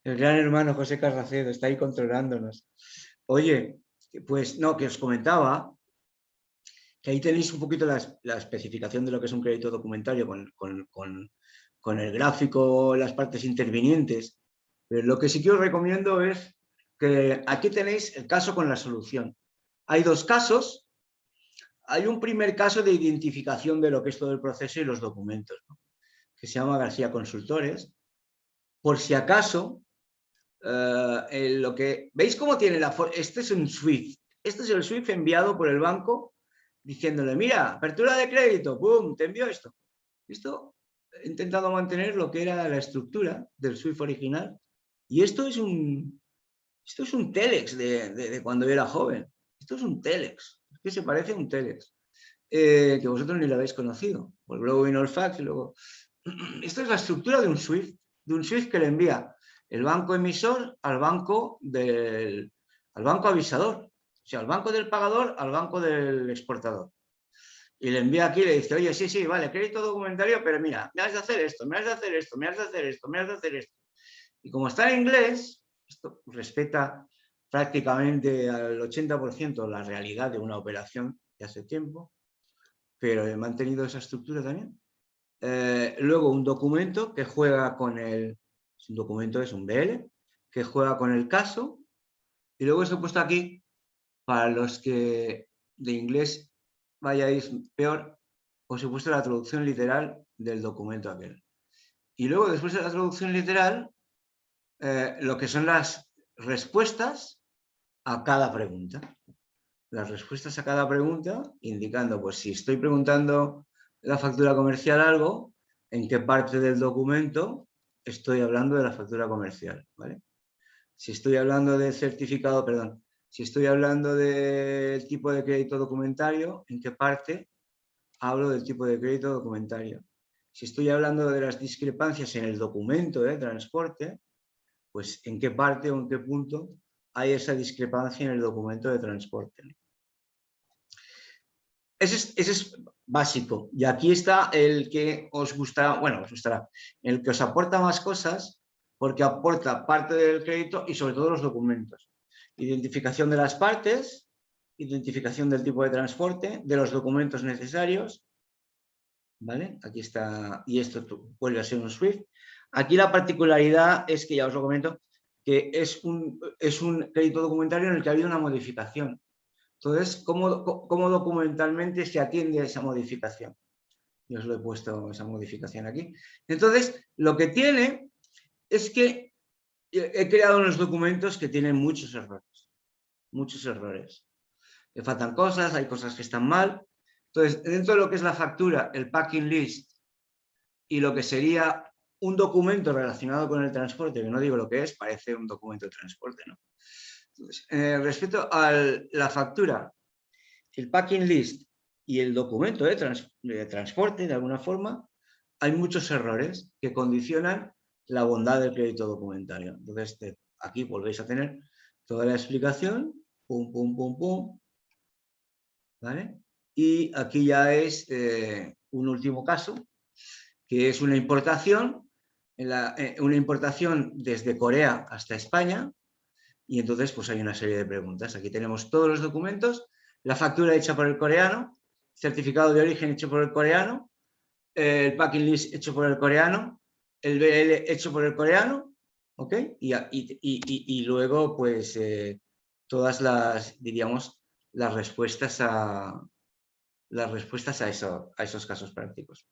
El gran hermano José Carracedo está ahí controlándonos. Oye, pues no, que os comentaba que ahí tenéis un poquito la especificación de lo que es un crédito documentario con el gráfico, las partes intervinientes. Pero lo que sí que os recomiendo es que aquí tenéis el caso con la solución. Hay dos casos. Hay un primer caso de identificación de lo que es todo el proceso y los documentos, ¿no? Que se llama García Consultores. Por si acaso, ¿veis cómo tiene la forma? Este es un SWIFT. Este es el SWIFT enviado por el banco diciéndole, mira, apertura de crédito, ¡pum!, te envío esto. Esto he intentado mantener lo que era la estructura del SWIFT original. Y esto es un Telex de cuando yo era joven. Esto es un Telex. Es que se parece a un Telex. Que vosotros ni lo habéis conocido. Pues luego vino el fax y luego... Esto es la estructura de un SWIFT que le envía el banco emisor al banco avisador. O sea, al banco del pagador, al banco del exportador. Y le envía aquí y le dice, oye, sí, vale, crédito documentario, pero mira, me has de hacer esto, me has de hacer esto, me has de hacer esto, me has de hacer esto. Y como está en inglés, esto respeta prácticamente al 80% la realidad de una operación de hace tiempo, pero he mantenido esa estructura también. Luego un documento que juega con un documento es un BL, que juega con el caso, y luego os he puesto aquí, para los que de inglés vayáis peor, os he puesto la traducción literal del documento aquel. Y luego, después de la traducción literal, lo que son las respuestas a cada pregunta. Las respuestas a cada pregunta, indicando, pues si estoy preguntando la factura comercial algo, en qué parte del documento estoy hablando de la factura comercial, ¿vale? Si estoy hablando de certificado, perdón, si estoy hablando del tipo de crédito documentario, en qué parte hablo del tipo de crédito documentario. Si estoy hablando de las discrepancias en el documento de transporte, pues en qué parte o en qué punto hay esa discrepancia en el documento de transporte. Ese es básico. Y aquí está el que os gustará, bueno, os gustará, el que os aporta más cosas, porque aporta parte del crédito y sobre todo los documentos. Identificación de las partes, identificación del tipo de transporte, de los documentos necesarios, ¿vale? Aquí está, y esto vuelve a ser un SWIFT. Aquí la particularidad es que ya os lo comento, que es un crédito documentario en el que ha habido una modificación. Entonces, ¿cómo documentalmente se atiende a esa modificación? Yo os lo he puesto esa modificación aquí. Entonces, lo que tiene es que he creado unos documentos que tienen muchos errores. Muchos errores. Le faltan cosas, hay cosas que están mal. Entonces, dentro de lo que es la factura, el packing list y lo que sería un documento relacionado con el transporte, que no digo lo que es, parece un documento de transporte, ¿no? Entonces, respecto a la factura, el packing list y el documento de transporte, de alguna forma, hay muchos errores que condicionan la bondad del crédito documentario. Entonces, aquí volvéis a tener toda la explicación, pum, pum, pum, pum, ¿vale? Y aquí ya es un último caso, que es una importación desde Corea hasta España, y entonces pues hay una serie de preguntas. Aquí tenemos todos los documentos, la factura hecha por el coreano, certificado de origen hecho por el coreano, el packing list hecho por el coreano, el BL hecho por el coreano, ¿ok? Y luego pues todas las, diríamos, las respuestas a esos casos prácticos.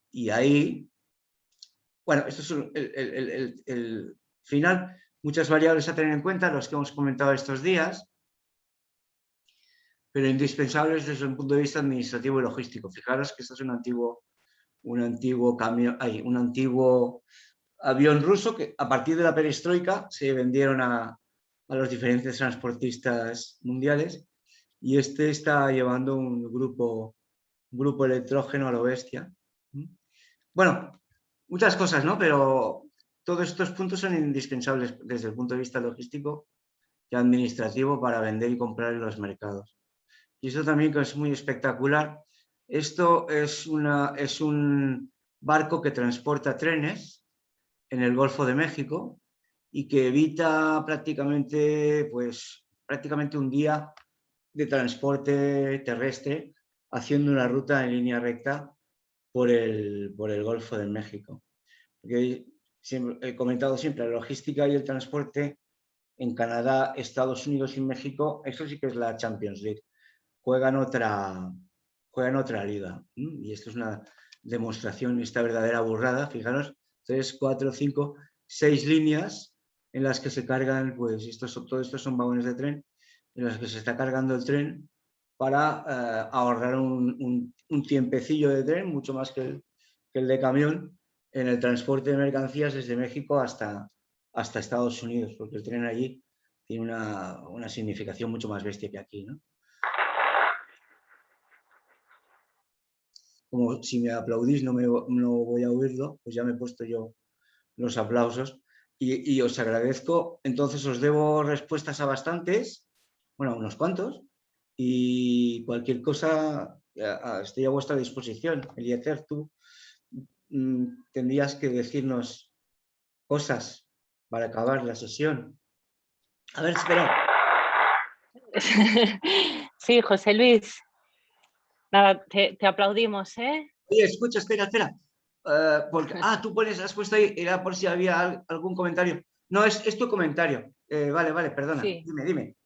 Y ahí, bueno, esto es el final. Muchas variables a tener en cuenta, los que hemos comentado estos días, pero indispensables desde un punto de vista administrativo y logístico. Fijaros que esto es un antiguo avión ruso que a partir de la perestroika se vendieron a los diferentes transportistas mundiales, y este está llevando un grupo electrógeno a lo bestia. Bueno, muchas cosas, ¿no? Pero todos estos puntos son indispensables desde el punto de vista logístico y administrativo para vender y comprar en los mercados. Y esto también que es muy espectacular. Esto es un barco que transporta trenes en el Golfo de México y que evita prácticamente un día de transporte terrestre haciendo una ruta en línea recta por el Golfo de México. Porque he comentado siempre, la logística y el transporte en Canadá, Estados Unidos y México, eso sí que es la Champions League. Juegan otra liga. Y esto es una demostración, esta verdadera burrada. Fijaros, 3, 4, 5, 6 líneas en las que se cargan, pues todo esto son vagones de tren, en los que se está cargando el tren para ahorrar un tiempecillo de tren, mucho más que el de camión, en el transporte de mercancías desde México hasta Estados Unidos, porque el tren allí tiene una significación mucho más bestia que aquí, ¿no? Como si me aplaudís no voy a oírlo, pues ya me he puesto yo los aplausos y os agradezco. Entonces os debo respuestas a bastantes, bueno, a unos cuantos, y cualquier cosa estoy a vuestra disposición. Eliezer, tú tendrías que decirnos cosas para acabar la sesión. A ver, espera. Sí, José Luis. Nada, te aplaudimos, ¿eh? Oye, escucha, espera. Porque, tú has puesto ahí, era por si había algún comentario. No, es tu comentario. Vale, perdona. Sí. Dime.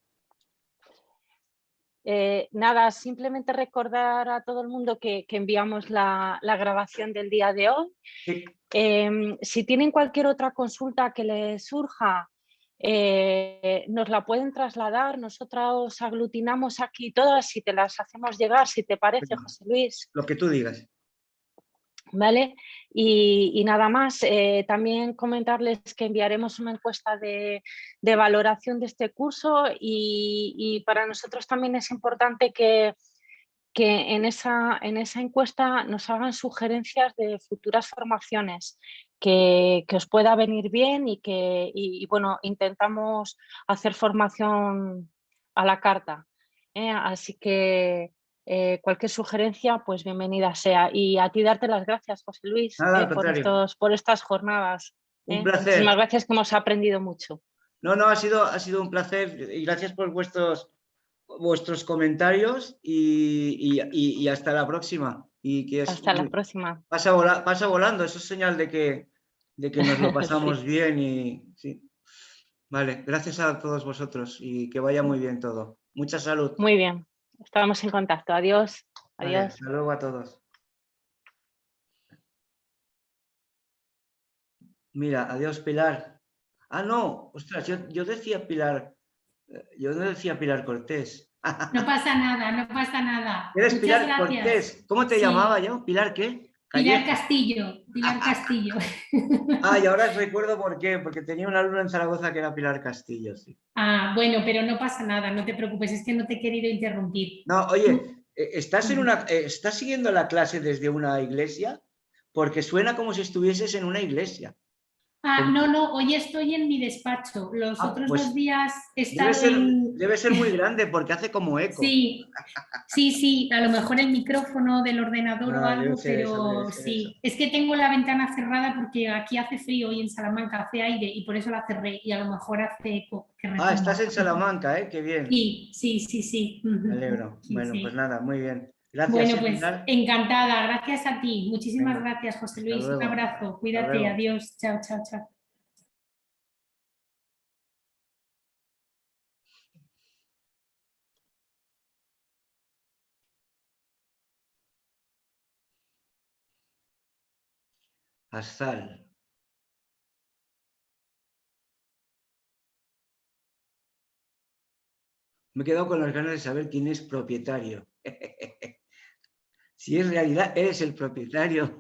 Nada, simplemente recordar a todo el mundo que enviamos la grabación del día de hoy. Sí. Si tienen cualquier otra consulta que les surja, nos la pueden trasladar. Nosotros aglutinamos aquí todas y te las hacemos llegar, si te parece, José Luis. Lo que tú digas. ¿Vale? Y nada más, también comentarles que enviaremos una encuesta de valoración de este curso y para nosotros también es importante que en esa encuesta nos hagan sugerencias de futuras formaciones que os pueda venir bien y que, bueno, intentamos hacer formación a la carta. Así que cualquier sugerencia, pues bienvenida sea. Y a ti darte las gracias, José Luis, Nada, al contrario. por estas jornadas. Un Muchísimas placer. gracias, que hemos aprendido mucho. No, ha sido un placer y gracias por vuestros comentarios y hasta la próxima. Y que Hasta la próxima. pasa volando, eso es señal de que nos lo pasamos Sí. bien y sí. Vale, gracias a todos vosotros y que vaya muy bien todo. Mucha salud. Muy bien, estamos en contacto. Adiós. Vale, Adiós. hasta luego a todos. Mira, adiós Pilar. Ah, no, ostras, yo decía Pilar, yo no decía Pilar Cortés. No pasa nada, no pasa nada. Eres Muchas Pilar gracias. Cortés. ¿Cómo te Sí. llamaba yo? ¿Pilar qué? Pilar Callejo. Castillo, Pilar Castillo. Ah, y ahora recuerdo por qué, porque tenía un alumno en Zaragoza que era Pilar Castillo, sí. Ah, bueno, pero no pasa nada, no te preocupes, es que no te he querido interrumpir. No, oye, ¿estás siguiendo la clase desde una iglesia? Porque suena como si estuvieses en una iglesia. Ah, no, hoy estoy en mi despacho. Los otros Pues 2 días he estado en... debe ser muy grande porque hace como eco. Sí, a lo mejor el micrófono del ordenador o Debe algo, ser eso, debe pero ser eso. sí. Es que tengo la ventana cerrada porque aquí hace frío y en Salamanca hace aire y por eso la cerré y a lo mejor hace eco. Que Ah, retumba. estás en Salamanca, ¿eh? Qué bien. Sí. Me alegro. Sí, Bueno, sí. pues nada, muy bien. Gracias, Bueno, pues Pilar. encantada. Gracias a ti. Muchísimas Venga, gracias, José hasta Luis. Un luego. abrazo. Hasta Cuídate. luego. Adiós. Chao. Azal. Me he quedado con las ganas de saber quién es propietario. Si en realidad eres el propietario.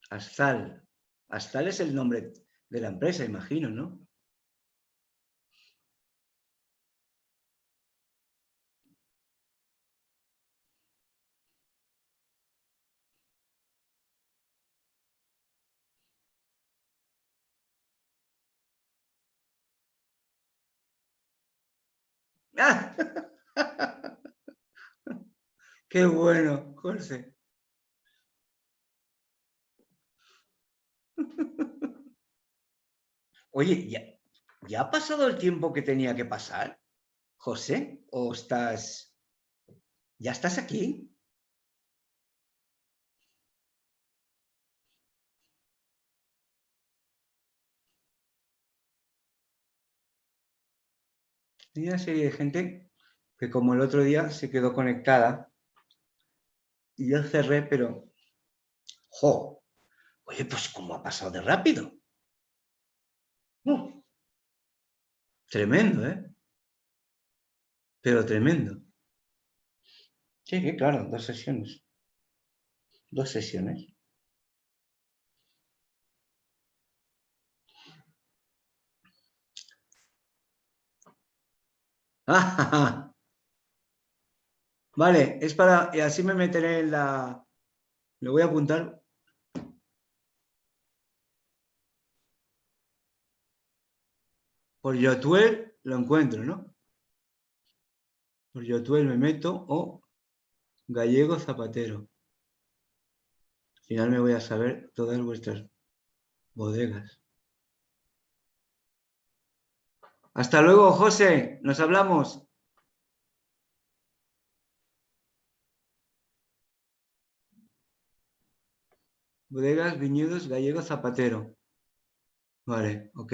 Azal. Azal es el nombre de la empresa, imagino, ¿no? ¡Ah! ¡Qué bueno, José! Oye, ¿ya ha pasado el tiempo que tenía que pasar, José? ¿O ya estás aquí? Hay una serie de gente que como el otro día se quedó conectada y yo cerré, pero... ¡Jo! Oye, pues ¿cómo ha pasado de rápido? Tremendo, ¿eh? Pero tremendo. Sí, claro, 2 sesiones. 2 sesiones. Vale, es para... Y así me meteré en la... Lo voy a apuntar. Por Yotuel lo encuentro, ¿no? Por Yotuel me meto o Gallego Zapatero. Al final me voy a saber todas vuestras bodegas. Hasta luego, José. Nos hablamos. Bodegas, viñedos, Gallego Zapatero. Vale, ok.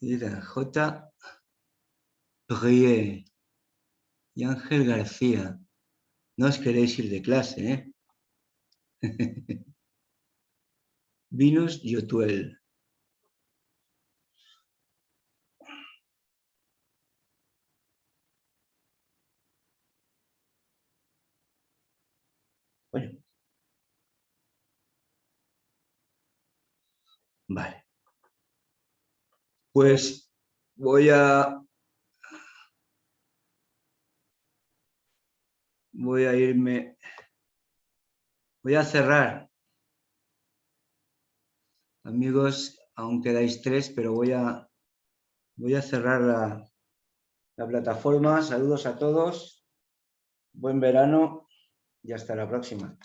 Mira, J. Brie y Ángel García. No os queréis ir de clase, ¿eh? Vinos Yotuel. Bueno. Vale. Pues voy a irme. Voy a cerrar. Amigos, aún quedáis 3, pero voy a cerrar la plataforma. Saludos a todos. Buen verano y hasta la próxima.